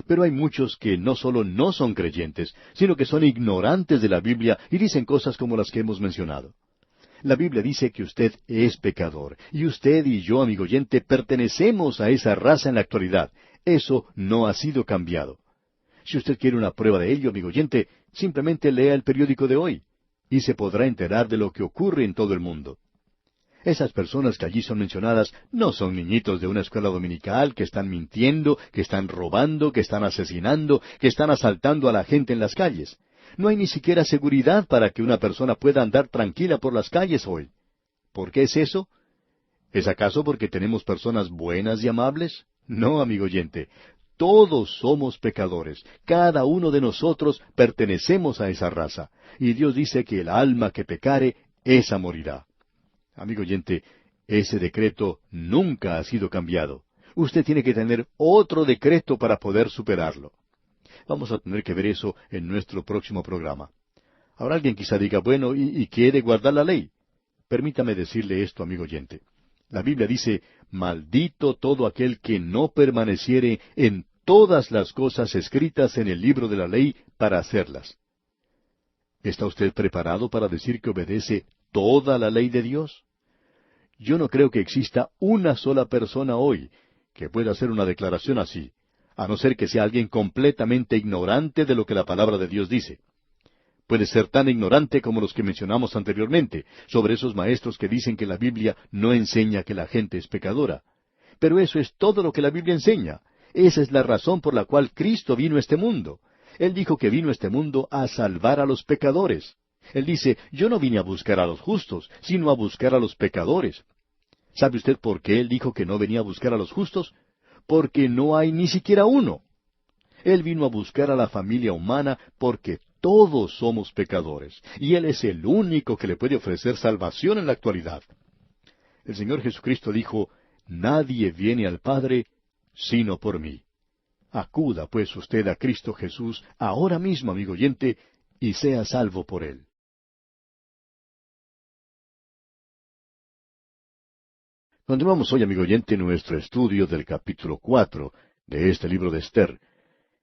pero hay muchos que no solo no son creyentes, sino que son ignorantes de la Biblia y dicen cosas como las que hemos mencionado. La Biblia dice que usted es pecador, y usted y yo, amigo oyente, pertenecemos a esa raza en la actualidad. Eso no ha sido cambiado. Si usted quiere una prueba de ello, amigo oyente, simplemente lea el periódico de hoy, y se podrá enterar de lo que ocurre en todo el mundo. Esas personas que allí son mencionadas no son niñitos de una escuela dominical que están mintiendo, que están robando, que están asesinando, que están asaltando a la gente en las calles. No hay ni siquiera seguridad para que una persona pueda andar tranquila por las calles hoy. ¿Por qué es eso? ¿Es acaso porque tenemos personas buenas y amables? No, amigo oyente. Todos somos pecadores. Cada uno de nosotros pertenecemos a esa raza. Y Dios dice que el alma que pecare, esa morirá. Amigo oyente, ese decreto nunca ha sido cambiado. Usted tiene que tener otro decreto para poder superarlo. Vamos a tener que ver eso en nuestro próximo programa. Ahora alguien quizá diga, bueno, ¿y quiere guardar la ley? Permítame decirle esto, amigo oyente. La Biblia dice, maldito todo aquel que no permaneciere en todas las cosas escritas en el libro de la ley para hacerlas. ¿Está usted preparado para decir que obedece toda la ley de Dios? Yo no creo que exista una sola persona hoy que pueda hacer una declaración así, a no ser que sea alguien completamente ignorante de lo que la palabra de Dios dice. Puede ser tan ignorante como los que mencionamos anteriormente, sobre esos maestros que dicen que la Biblia no enseña que la gente es pecadora. Pero eso es todo lo que la Biblia enseña. Esa es la razón por la cual Cristo vino a este mundo. Él dijo que vino a este mundo a salvar a los pecadores. Él dice, yo no vine a buscar a los justos, sino a buscar a los pecadores. ¿Sabe usted por qué Él dijo que no venía a buscar a los justos? Porque no hay ni siquiera uno. Él vino a buscar a la familia humana porque todos somos pecadores, y Él es el único que le puede ofrecer salvación en la actualidad. El Señor Jesucristo dijo, nadie viene al Padre sino por mí. Acuda pues usted a Cristo Jesús ahora mismo, amigo oyente, y sea salvo por Él. Continuamos hoy, amigo oyente, nuestro estudio del capítulo 4 de este libro de Esther.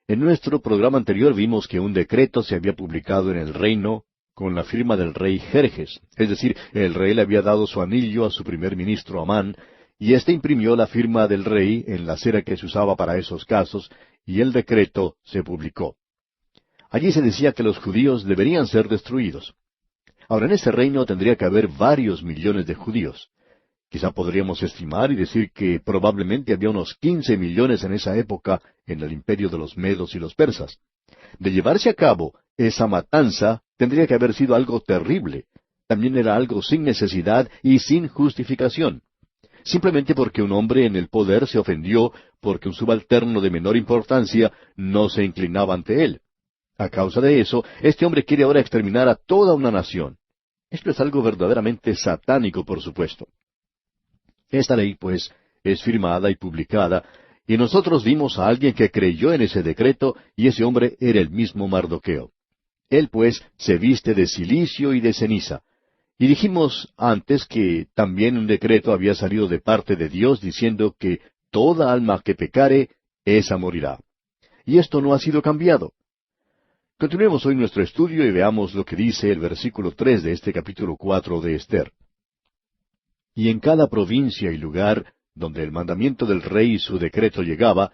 En nuestro programa anterior vimos que un decreto se había publicado en el reino con la firma del rey Jerjes, es decir, el rey le había dado su anillo a su primer ministro Amán, y éste imprimió la firma del rey en la cera que se usaba para esos casos, y el decreto se publicó. Allí se decía que los judíos deberían ser destruidos. Ahora, en ese reino tendría que haber varios millones de judíos. Quizá podríamos estimar y decir que probablemente había unos 15 millones en esa época en el imperio de los medos y los persas. De llevarse a cabo esa matanza, tendría que haber sido algo terrible. También era algo sin necesidad y sin justificación. Simplemente porque un hombre en el poder se ofendió porque un subalterno de menor importancia no se inclinaba ante él. A causa de eso, este hombre quiere ahora exterminar a toda una nación. Esto es algo verdaderamente satánico, por supuesto. Esta ley, pues, es firmada y publicada, y nosotros vimos a alguien que creyó en ese decreto, y ese hombre era el mismo Mardoqueo. Él, pues, se viste de cilicio y de ceniza. Y dijimos antes que también un decreto había salido de parte de Dios diciendo que toda alma que pecare, esa morirá. Y esto no ha sido cambiado. Continuemos hoy nuestro estudio y veamos lo que dice el versículo 3 de este capítulo 4 de Esther. Y en cada provincia y lugar donde el mandamiento del rey y su decreto llegaba,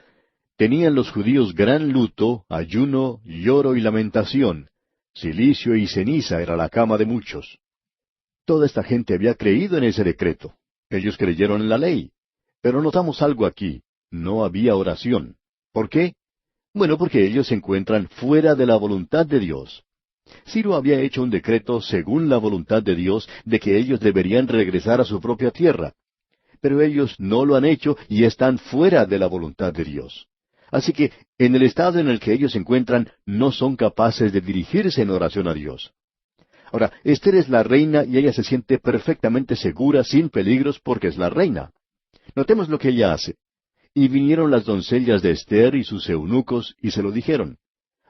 tenían los judíos gran luto, ayuno, lloro y lamentación. Cilicio y ceniza era la cama de muchos. Toda esta gente había creído en ese decreto. Ellos creyeron en la ley. Pero notamos algo aquí. No había oración. ¿Por qué? Bueno, porque ellos se encuentran fuera de la voluntad de Dios. Ciro había hecho un decreto según la voluntad de Dios de que ellos deberían regresar a su propia tierra. Pero ellos no lo han hecho y están fuera de la voluntad de Dios. Así que, en el estado en el que ellos se encuentran, no son capaces de dirigirse en oración a Dios. Ahora, Esther es la reina y ella se siente perfectamente segura, sin peligros, porque es la reina. Notemos lo que ella hace. Y vinieron las doncellas de Esther y sus eunucos y se lo dijeron.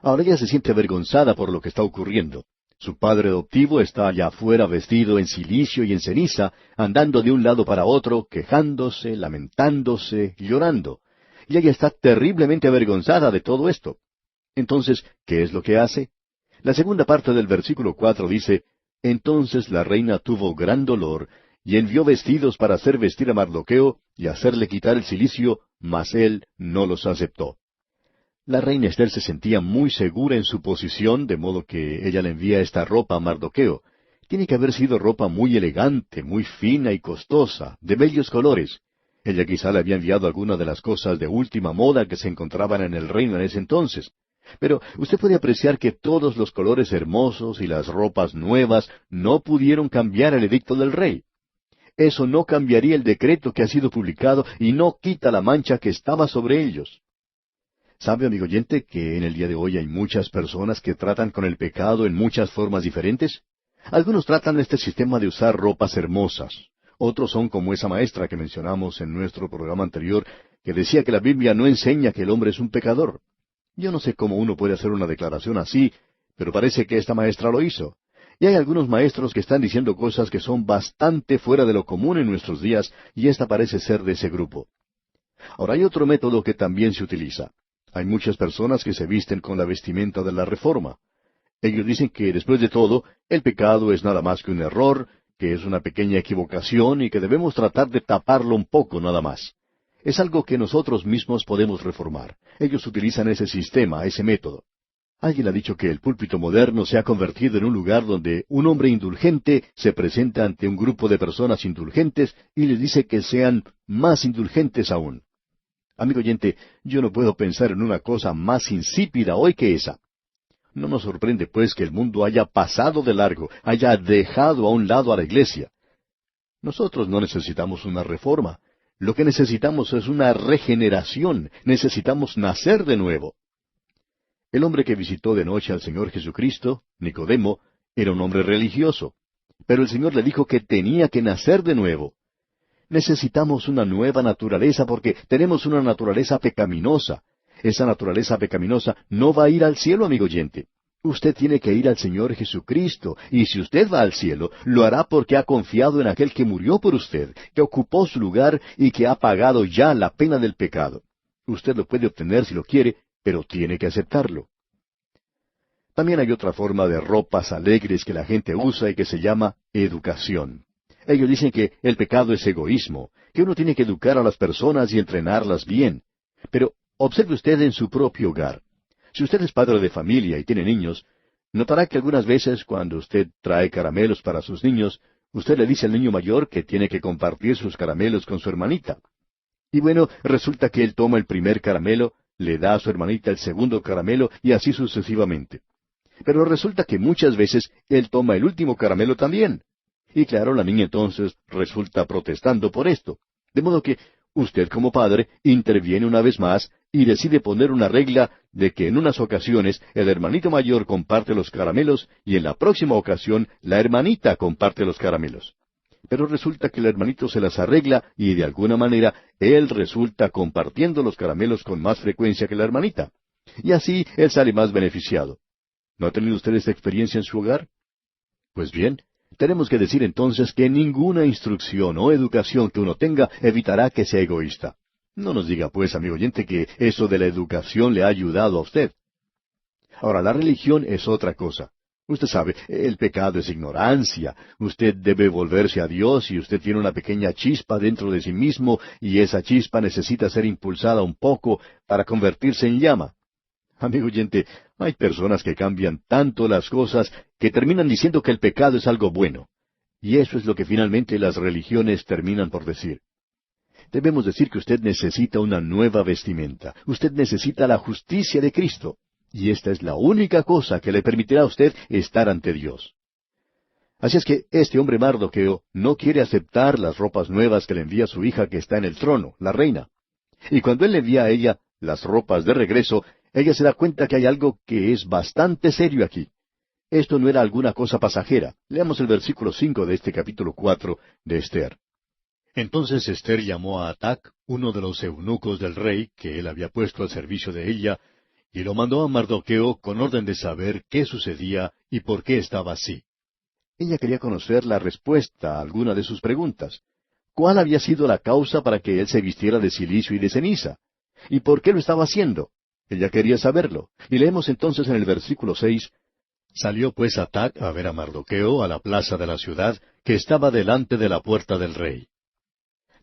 Ahora ella se siente avergonzada por lo que está ocurriendo. Su padre adoptivo está allá afuera vestido en cilicio y en ceniza, andando de un lado para otro, quejándose, lamentándose, llorando. Y ella está terriblemente avergonzada de todo esto. Entonces, ¿qué es lo que hace? La segunda parte del versículo 4 dice, Entonces la reina tuvo gran dolor, y envió vestidos para hacer vestir a Mardoqueo y hacerle quitar el cilicio, mas él no los aceptó. La reina Esther se sentía muy segura en su posición, de modo que ella le envía esta ropa a Mardoqueo. Tiene que haber sido ropa muy elegante, muy fina y costosa, de bellos colores. Ella quizá le había enviado alguna de las cosas de última moda que se encontraban en el reino en ese entonces. Pero usted puede apreciar que todos los colores hermosos y las ropas nuevas no pudieron cambiar el edicto del rey. Eso no cambiaría el decreto que ha sido publicado y no quita la mancha que estaba sobre ellos. ¿Sabe, amigo oyente, que en el día de hoy hay muchas personas que tratan con el pecado en muchas formas diferentes? Algunos tratan este sistema de usar ropas hermosas. Otros son como esa maestra que mencionamos en nuestro programa anterior, que decía que la Biblia no enseña que el hombre es un pecador. Yo no sé cómo uno puede hacer una declaración así, pero parece que esta maestra lo hizo. Y hay algunos maestros que están diciendo cosas que son bastante fuera de lo común en nuestros días, y esta parece ser de ese grupo. Ahora hay otro método que también se utiliza. Hay muchas personas que se visten con la vestimenta de la Reforma. Ellos dicen que, después de todo, el pecado es nada más que un error, que es una pequeña equivocación y que debemos tratar de taparlo un poco nada más. Es algo que nosotros mismos podemos reformar. Ellos utilizan ese sistema, ese método. Alguien ha dicho que el púlpito moderno se ha convertido en un lugar donde un hombre indulgente se presenta ante un grupo de personas indulgentes y les dice que sean más indulgentes aún. Amigo oyente, yo no puedo pensar en una cosa más insípida hoy que esa. No nos sorprende, pues, que el mundo haya pasado de largo, haya dejado a un lado a la iglesia. Nosotros no necesitamos una reforma. Lo que necesitamos es una regeneración. Necesitamos nacer de nuevo. El hombre que visitó de noche al Señor Jesucristo, Nicodemo, era un hombre religioso. Pero el Señor le dijo que tenía que nacer de nuevo. Necesitamos una nueva naturaleza porque tenemos una naturaleza pecaminosa. Esa naturaleza pecaminosa no va a ir al cielo, amigo oyente. Usted tiene que ir al Señor Jesucristo, y si usted va al cielo, lo hará porque ha confiado en aquel que murió por usted, que ocupó su lugar y que ha pagado ya la pena del pecado. Usted lo puede obtener si lo quiere, pero tiene que aceptarlo. También hay otra forma de ropas alegres que la gente usa y que se llama educación. Ellos dicen que el pecado es egoísmo, que uno tiene que educar a las personas y entrenarlas bien. Pero observe usted en su propio hogar. Si usted es padre de familia y tiene niños, notará que algunas veces cuando usted trae caramelos para sus niños, Usted le dice al niño mayor que tiene que compartir sus caramelos con su hermanita. Y bueno, resulta que él toma el primer caramelo, le da a su hermanita el segundo caramelo y así sucesivamente. Pero resulta que muchas veces él toma el último caramelo también. Y claro, la niña entonces resulta protestando por esto. De modo que usted como padre interviene una vez más y decide poner una regla de que en unas ocasiones el hermanito mayor comparte los caramelos y en la próxima ocasión la hermanita comparte los caramelos. Pero resulta que el hermanito se las arregla y de alguna manera él resulta compartiendo los caramelos con más frecuencia que la hermanita. Y así él sale más beneficiado. ¿No ha tenido usted esta experiencia en su hogar? Pues bien, tenemos que decir entonces que ninguna instrucción o educación que uno tenga evitará que sea egoísta. No nos diga pues, amigo oyente, que eso de la educación le ha ayudado a usted. Ahora, la religión es otra cosa. Usted sabe, el pecado es ignorancia. Usted debe volverse a Dios y usted tiene una pequeña chispa dentro de sí mismo y esa chispa necesita ser impulsada un poco para convertirse en llama. Amigo oyente, hay personas que cambian tanto las cosas que terminan diciendo que el pecado es algo bueno. Y eso es lo que finalmente las religiones terminan por decir. Debemos decir que usted necesita una nueva vestimenta. Usted necesita la justicia de Cristo. Y esta es la única cosa que le permitirá a usted estar ante Dios. Así es que este hombre Mardoqueo no quiere aceptar las ropas nuevas que le envía su hija que está en el trono, la reina. Y cuando él le envía a ella las ropas de regreso, ella se da cuenta que hay algo que es bastante serio aquí. Esto no era alguna cosa pasajera. Leamos el versículo 5 de este capítulo 4 de Esther. Entonces Esther llamó a Atac, uno de los eunucos del rey, que él había puesto al servicio de ella, y lo mandó a Mardoqueo con orden de saber qué sucedía y por qué estaba así. Ella quería conocer la respuesta a alguna de sus preguntas. ¿Cuál había sido la causa para que él se vistiera de cilicio y de ceniza? ¿Y por qué lo estaba haciendo? Ella quería saberlo. Y leemos entonces en el versículo 6, Salió pues Atac a ver a Mardoqueo a la plaza de la ciudad, que estaba delante de la puerta del rey.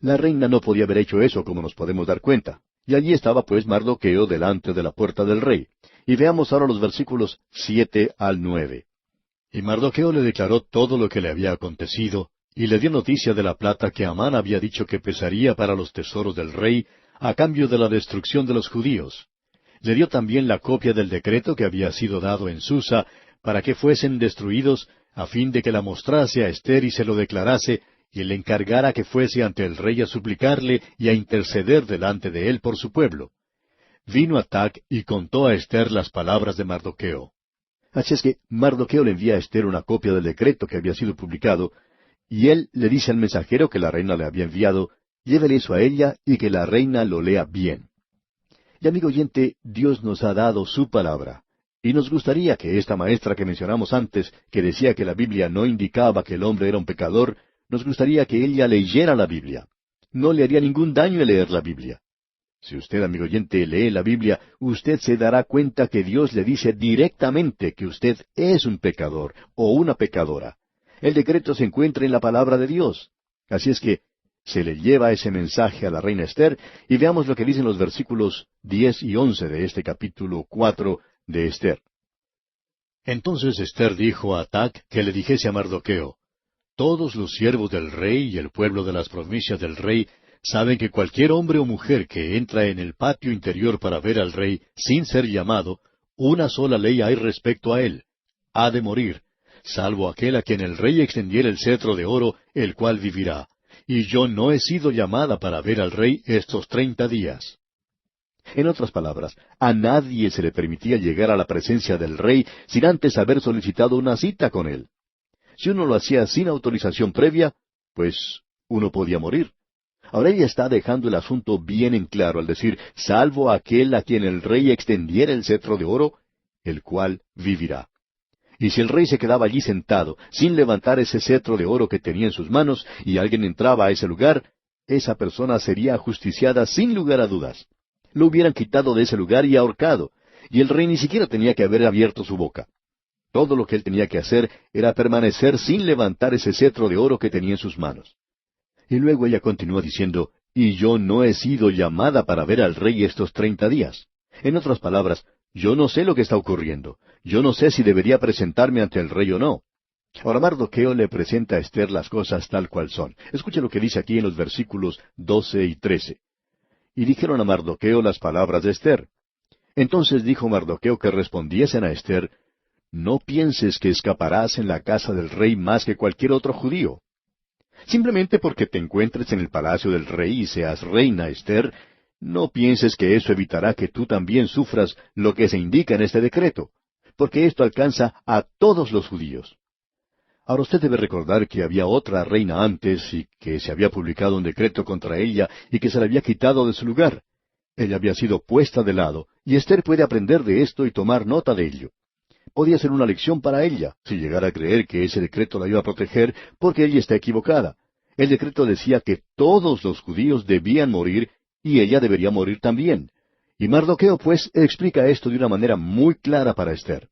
La reina no podía haber hecho eso, como nos podemos dar cuenta. Y allí estaba pues Mardoqueo delante de la puerta del rey. Y veamos ahora los versículos 7 al 9. Y Mardoqueo le declaró todo lo que le había acontecido, y le dio noticia de la plata que Amán había dicho que pesaría para los tesoros del rey, a cambio de la destrucción de los judíos. Le dio también la copia del decreto que había sido dado en Susa, para que fuesen destruidos, a fin de que la mostrase a Esther y se lo declarase, y le encargara que fuese ante el rey a suplicarle y a interceder delante de él por su pueblo. Vino Atac y contó a Esther las palabras de Mardoqueo. Así es que Mardoqueo le envía a Esther una copia del decreto que había sido publicado, y él le dice al mensajero que la reina le había enviado, llévele eso a ella y que la reina lo lea bien. Y amigo oyente, Dios nos ha dado su palabra. Y nos gustaría que esta maestra que mencionamos antes, que decía que la Biblia no indicaba que el hombre era un pecador, nos gustaría que ella leyera la Biblia. No le haría ningún daño el leer la Biblia. Si usted, amigo oyente, lee la Biblia, usted se dará cuenta que Dios le dice directamente que usted es un pecador o una pecadora. El decreto se encuentra en la palabra de Dios. Así es que se le lleva ese mensaje a la reina Esther, y veamos lo que dicen los versículos 10 y 11 de este capítulo 4 de Esther. Entonces Esther dijo a Atac que le dijese a Mardoqueo, Todos los siervos del rey y el pueblo de las provincias del rey saben que cualquier hombre o mujer que entra en el patio interior para ver al rey sin ser llamado, una sola ley hay respecto a él: ha de morir, salvo aquel a quien el rey extendiera el cetro de oro, el cual vivirá. Y yo no he sido llamada para ver al rey estos 30 días. En otras palabras, a nadie se le permitía llegar a la presencia del rey sin antes haber solicitado una cita con él. Si uno lo hacía sin autorización previa, pues uno podía morir. Ahora ella está dejando el asunto bien en claro al decir, salvo aquel a quien el rey extendiera el cetro de oro, el cual vivirá. Y si el rey se quedaba allí sentado, sin levantar ese cetro de oro que tenía en sus manos, y alguien entraba a ese lugar, esa persona sería ajusticiada sin lugar a dudas. Lo hubieran quitado de ese lugar y ahorcado, y el rey ni siquiera tenía que haber abierto su boca. Todo lo que él tenía que hacer era permanecer sin levantar ese cetro de oro que tenía en sus manos. Y luego ella continúa diciendo, y yo no he sido llamada para ver al rey estos 30 días. En otras palabras, yo no sé lo que está ocurriendo. Yo no sé si debería presentarme ante el rey o no. Ahora Mardoqueo le presenta a Esther las cosas tal cual son. Escuche lo que dice aquí en los versículos 12 y 13. Y dijeron a Mardoqueo las palabras de Esther. Entonces dijo Mardoqueo que respondiesen a Esther, no pienses que escaparás en la casa del rey más que cualquier otro judío. Simplemente porque te encuentres en el palacio del rey y seas reina, Esther, no pienses que eso evitará que tú también sufras lo que se indica en este decreto, porque esto alcanza a todos los judíos. Ahora usted debe recordar que había otra reina antes y que se había publicado un decreto contra ella y que se la había quitado de su lugar. Ella había sido puesta de lado, y Esther puede aprender de esto y tomar nota de ello. Podía ser una lección para ella, si llegara a creer que ese decreto la iba a proteger, porque ella está equivocada. El decreto decía que todos los judíos debían morir, y ella debería morir también. Y Mardoqueo, pues, explica esto de una manera muy clara para Esther.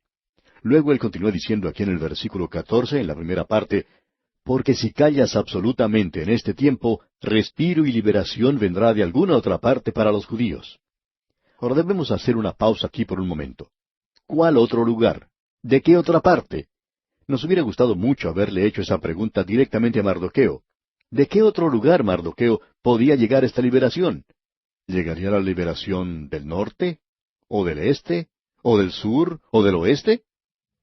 Luego él continúa diciendo aquí en el versículo 14, en la primera parte, porque si callas absolutamente en este tiempo, respiro y liberación vendrá de alguna otra parte para los judíos. Ahora debemos hacer una pausa aquí por un momento. ¿Cuál otro lugar? ¿De qué otra parte? Nos hubiera gustado mucho haberle hecho esa pregunta directamente a Mardoqueo. ¿De qué otro lugar, Mardoqueo, podía llegar esta liberación? ¿Llegaría la liberación del norte? ¿O del este? ¿O del sur? ¿O del oeste?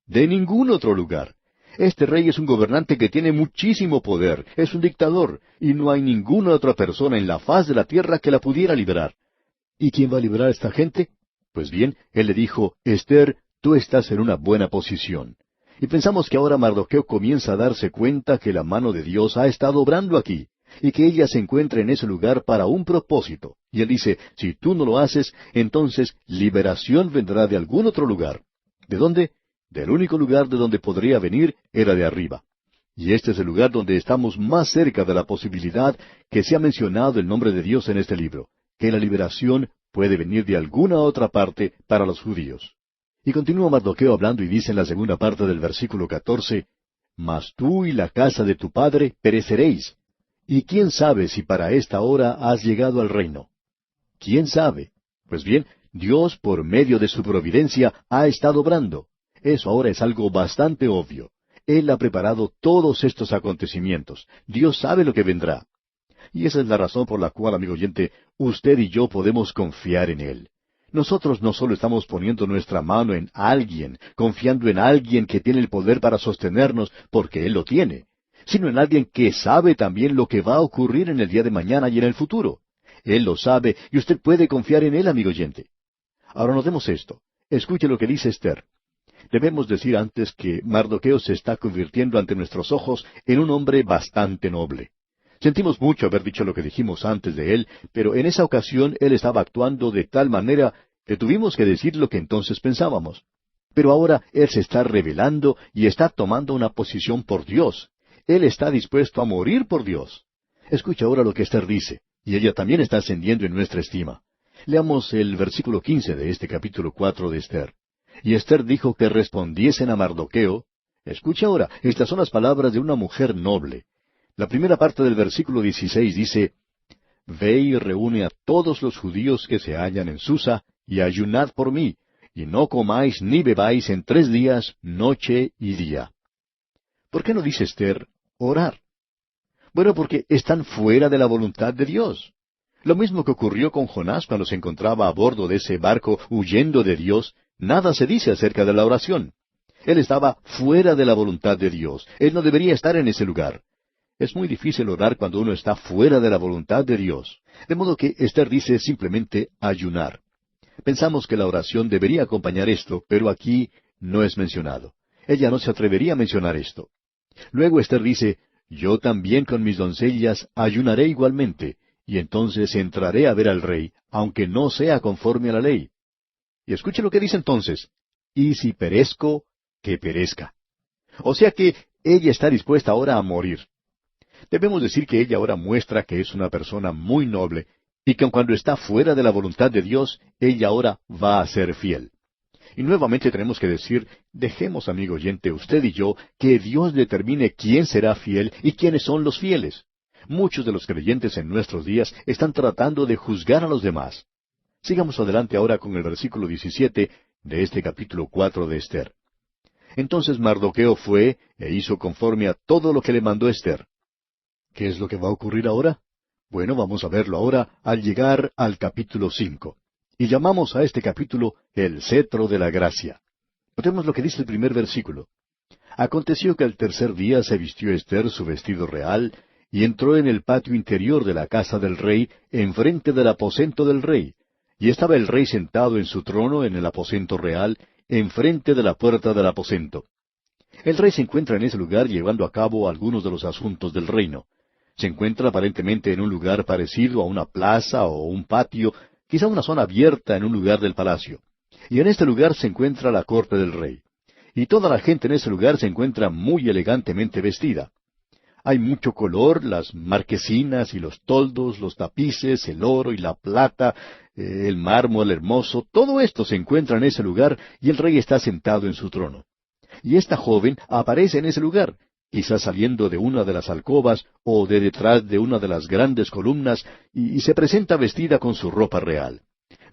De ningún otro lugar. Este rey es un gobernante que tiene muchísimo poder, es un dictador, y no hay ninguna otra persona en la faz de la tierra que la pudiera liberar. ¿Y quién va a liberar a esta gente? Pues bien, él le dijo, Esther, tú estás en una buena posición. Y pensamos que ahora Mardoqueo comienza a darse cuenta que la mano de Dios ha estado obrando aquí, y que ella se encuentra en ese lugar para un propósito. Y él dice, si tú no lo haces, entonces liberación vendrá de algún otro lugar. ¿De dónde? Del único lugar de donde podría venir era de arriba. Y este es el lugar donde estamos más cerca de la posibilidad que se ha mencionado el nombre de Dios en este libro, que la liberación puede venir de alguna otra parte para los judíos. Y continúa Mardoqueo hablando y dice en la segunda parte del versículo 14, Mas tú y la casa de tu padre pereceréis. ¿Y quién sabe si para esta hora has llegado al reino? ¿Quién sabe? Pues bien, Dios por medio de su providencia ha estado obrando. Eso ahora es algo bastante obvio. Él ha preparado todos estos acontecimientos. Dios sabe lo que vendrá. Y esa es la razón por la cual, amigo oyente, usted y yo podemos confiar en Él. Nosotros no solo estamos poniendo nuestra mano en alguien, confiando en alguien que tiene el poder para sostenernos, porque Él lo tiene, sino en alguien que sabe también lo que va a ocurrir en el día de mañana y en el futuro. Él lo sabe y usted puede confiar en Él, amigo oyente. Ahora notemos esto. Escuche lo que dice Esther. Debemos decir antes que Mardoqueo se está convirtiendo ante nuestros ojos en un hombre bastante noble. Sentimos mucho haber dicho lo que dijimos antes de él, pero en esa ocasión él estaba actuando de tal manera que tuvimos que decir lo que entonces pensábamos. Pero ahora él se está revelando y está tomando una posición por Dios. Él está dispuesto a morir por Dios. Escucha ahora lo que Esther dice, y ella también está ascendiendo en nuestra estima. Leamos el versículo 15 de este capítulo 4 de Esther. Y Esther dijo que respondiesen a Mardoqueo. Escucha ahora, estas son las palabras de una mujer noble. La primera parte del versículo 16 dice, Ve y reúne a todos los judíos que se hallan en Susa, y ayunad por mí, y no comáis ni bebáis en 3 días, noche y día. ¿Por qué no dice Esther, orar? Bueno, porque están fuera de la voluntad de Dios. Lo mismo que ocurrió con Jonás cuando se encontraba a bordo de ese barco huyendo de Dios, nada se dice acerca de la oración. Él estaba fuera de la voluntad de Dios. Él no debería estar en ese lugar. Es muy difícil orar cuando uno está fuera de la voluntad de Dios. De modo que Esther dice simplemente ayunar. Pensamos que la oración debería acompañar esto, pero aquí no es mencionado. Ella no se atrevería a mencionar esto. Luego Esther dice, yo también con mis doncellas ayunaré igualmente, y entonces entraré a ver al rey, aunque no sea conforme a la ley. Y escuche lo que dice entonces, y si perezco, que perezca. O sea que ella está dispuesta ahora a morir. Debemos decir que ella ahora muestra que es una persona muy noble, y que cuando está fuera de la voluntad de Dios, ella ahora va a ser fiel. Y nuevamente tenemos que decir, dejemos, amigo oyente, usted y yo, que Dios determine quién será fiel y quiénes son los fieles. Muchos de los creyentes en nuestros días están tratando de juzgar a los demás. Sigamos adelante ahora con el versículo 17 de este capítulo 4 de Esther. Entonces Mardoqueo fue e hizo conforme a todo lo que le mandó Esther. ¿Qué es lo que va a ocurrir ahora? Bueno, vamos a verlo ahora al llegar al capítulo 5. Y llamamos a este capítulo el cetro de la gracia. Notemos lo que dice el primer versículo. Aconteció que al tercer día se vistió Esther su vestido real, y entró en el patio interior de la casa del rey, enfrente del aposento del rey. Y estaba el rey sentado en su trono en el aposento real, enfrente de la puerta del aposento. El rey se encuentra en ese lugar llevando a cabo algunos de los asuntos del reino. Se encuentra aparentemente en un lugar parecido a una plaza o un patio, quizá una zona abierta en un lugar del palacio. Y en este lugar se encuentra la corte del rey. Y toda la gente en ese lugar se encuentra muy elegantemente vestida. Hay mucho color, las marquesinas y los toldos, los tapices, el oro y la plata, el mármol hermoso, todo esto se encuentra en ese lugar y el rey está sentado en su trono. Y esta joven aparece en ese lugar, quizás saliendo de una de las alcobas o de detrás de una de las grandes columnas, y se presenta vestida con su ropa real.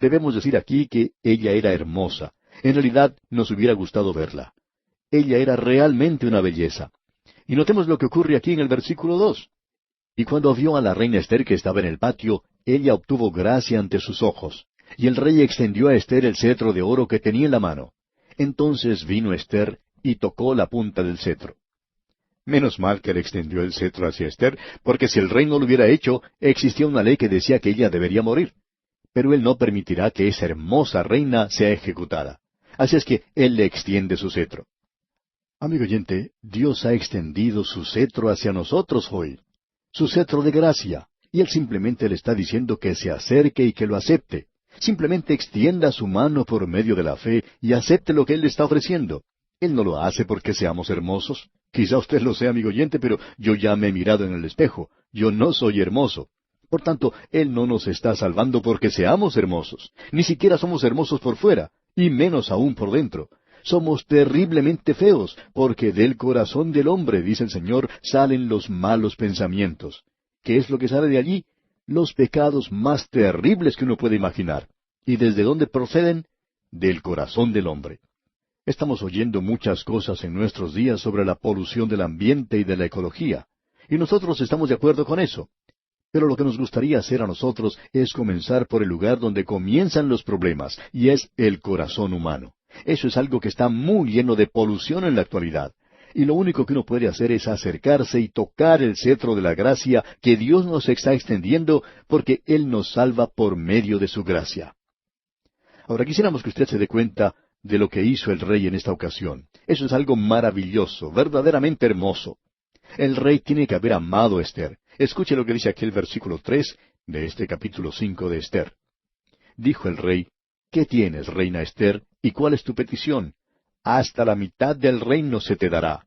Debemos decir aquí que ella era hermosa. En realidad nos hubiera gustado verla. Ella era realmente una belleza. Y notemos lo que ocurre aquí en el versículo 2. Y cuando vio a la reina Esther que estaba en el patio, ella obtuvo gracia ante sus ojos. Y el rey extendió a Esther el cetro de oro que tenía en la mano. Entonces vino Esther y tocó la punta del cetro. Menos mal que le extendió el cetro hacia Esther, porque si el rey no lo hubiera hecho, existía una ley que decía que ella debería morir. Pero él no permitirá que esa hermosa reina sea ejecutada. Así es que él le extiende su cetro. Amigo oyente, Dios ha extendido su cetro hacia nosotros hoy, su cetro de gracia, y Él simplemente le está diciendo que se acerque y que lo acepte. Simplemente extienda su mano por medio de la fe y acepte lo que Él le está ofreciendo. Él no lo hace porque seamos hermosos. Quizá usted lo sea, amigo oyente, pero yo ya me he mirado en el espejo. Yo no soy hermoso. Por tanto, Él no nos está salvando porque seamos hermosos. Ni siquiera somos hermosos por fuera, y menos aún por dentro. Somos terriblemente feos, porque del corazón del hombre, dice el Señor, salen los malos pensamientos. ¿Qué es lo que sale de allí? Los pecados más terribles que uno puede imaginar. ¿Y desde dónde proceden? Del corazón del hombre. Estamos oyendo muchas cosas en nuestros días sobre la polución del ambiente y de la ecología, y nosotros estamos de acuerdo con eso. Pero lo que nos gustaría hacer a nosotros es comenzar por el lugar donde comienzan los problemas, y es el corazón humano. Eso es algo que está muy lleno de polución en la actualidad. Y lo único que uno puede hacer es acercarse y tocar el cetro de la gracia que Dios nos está extendiendo porque Él nos salva por medio de su gracia. Ahora quisiéramos que usted se dé cuenta de lo que hizo el rey en esta ocasión. Eso es algo maravilloso, verdaderamente hermoso. El rey tiene que haber amado a Esther. Escuche lo que dice aquí el versículo 3 de este capítulo 5 de Esther. Dijo el rey: ¿Qué tienes, reina Esther, y cuál es tu petición? Hasta la mitad del reino se te dará.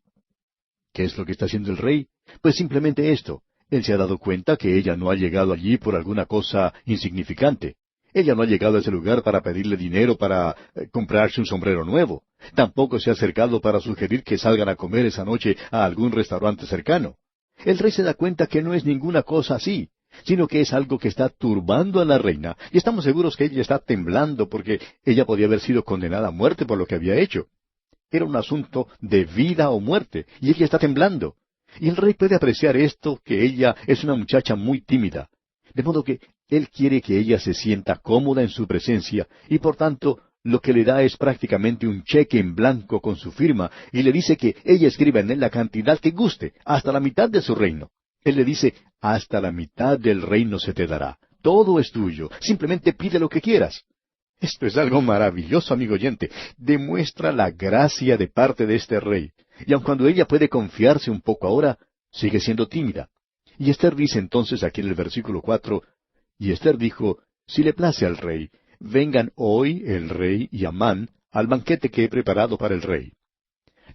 ¿Qué es lo que está haciendo el rey? Pues simplemente esto. Él se ha dado cuenta que ella no ha llegado allí por alguna cosa insignificante. Ella no ha llegado a ese lugar para pedirle dinero para comprarse un sombrero nuevo. Tampoco se ha acercado para sugerir que salgan a comer esa noche a algún restaurante cercano. El rey se da cuenta que no es ninguna cosa así, sino que es algo que está turbando a la reina, y estamos seguros que ella está temblando porque ella podía haber sido condenada a muerte por lo que había hecho. Era un asunto de vida o muerte, y ella está temblando. Y el rey puede apreciar esto, que ella es una muchacha muy tímida. De modo que él quiere que ella se sienta cómoda en su presencia, y por tanto lo que le da es prácticamente un cheque en blanco con su firma, y le dice que ella escriba en él la cantidad que guste, hasta la mitad de su reino. Él le dice: hasta la mitad del reino se te dará. Todo es tuyo. Simplemente pide lo que quieras. Esto es algo maravilloso, amigo oyente. Demuestra la gracia de parte de este rey. Y aun cuando ella puede confiarse un poco ahora, sigue siendo tímida. Y Esther dice entonces aquí en el versículo 4, y Esther dijo: si le place al rey, vengan hoy el rey y Amán al banquete que he preparado para el rey.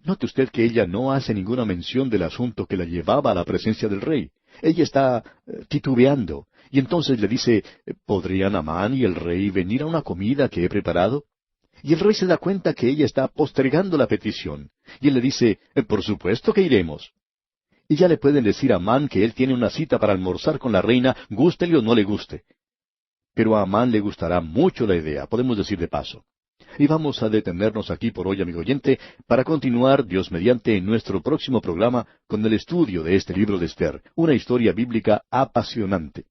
Note usted que ella no hace ninguna mención del asunto que la llevaba a la presencia del rey. Ella está titubeando, y entonces le dice: ¿podrían Amán y el rey venir a una comida que he preparado? Y el rey se da cuenta que ella está postergando la petición, y él le dice: por supuesto que iremos. Y ya le pueden decir a Amán que él tiene una cita para almorzar con la reina, gústele o no le guste. Pero a Amán le gustará mucho la idea, podemos decir de paso. Y vamos a detenernos aquí por hoy, amigo oyente, para continuar, Dios mediante, en nuestro próximo programa con el estudio de este libro de Esther, una historia bíblica apasionante.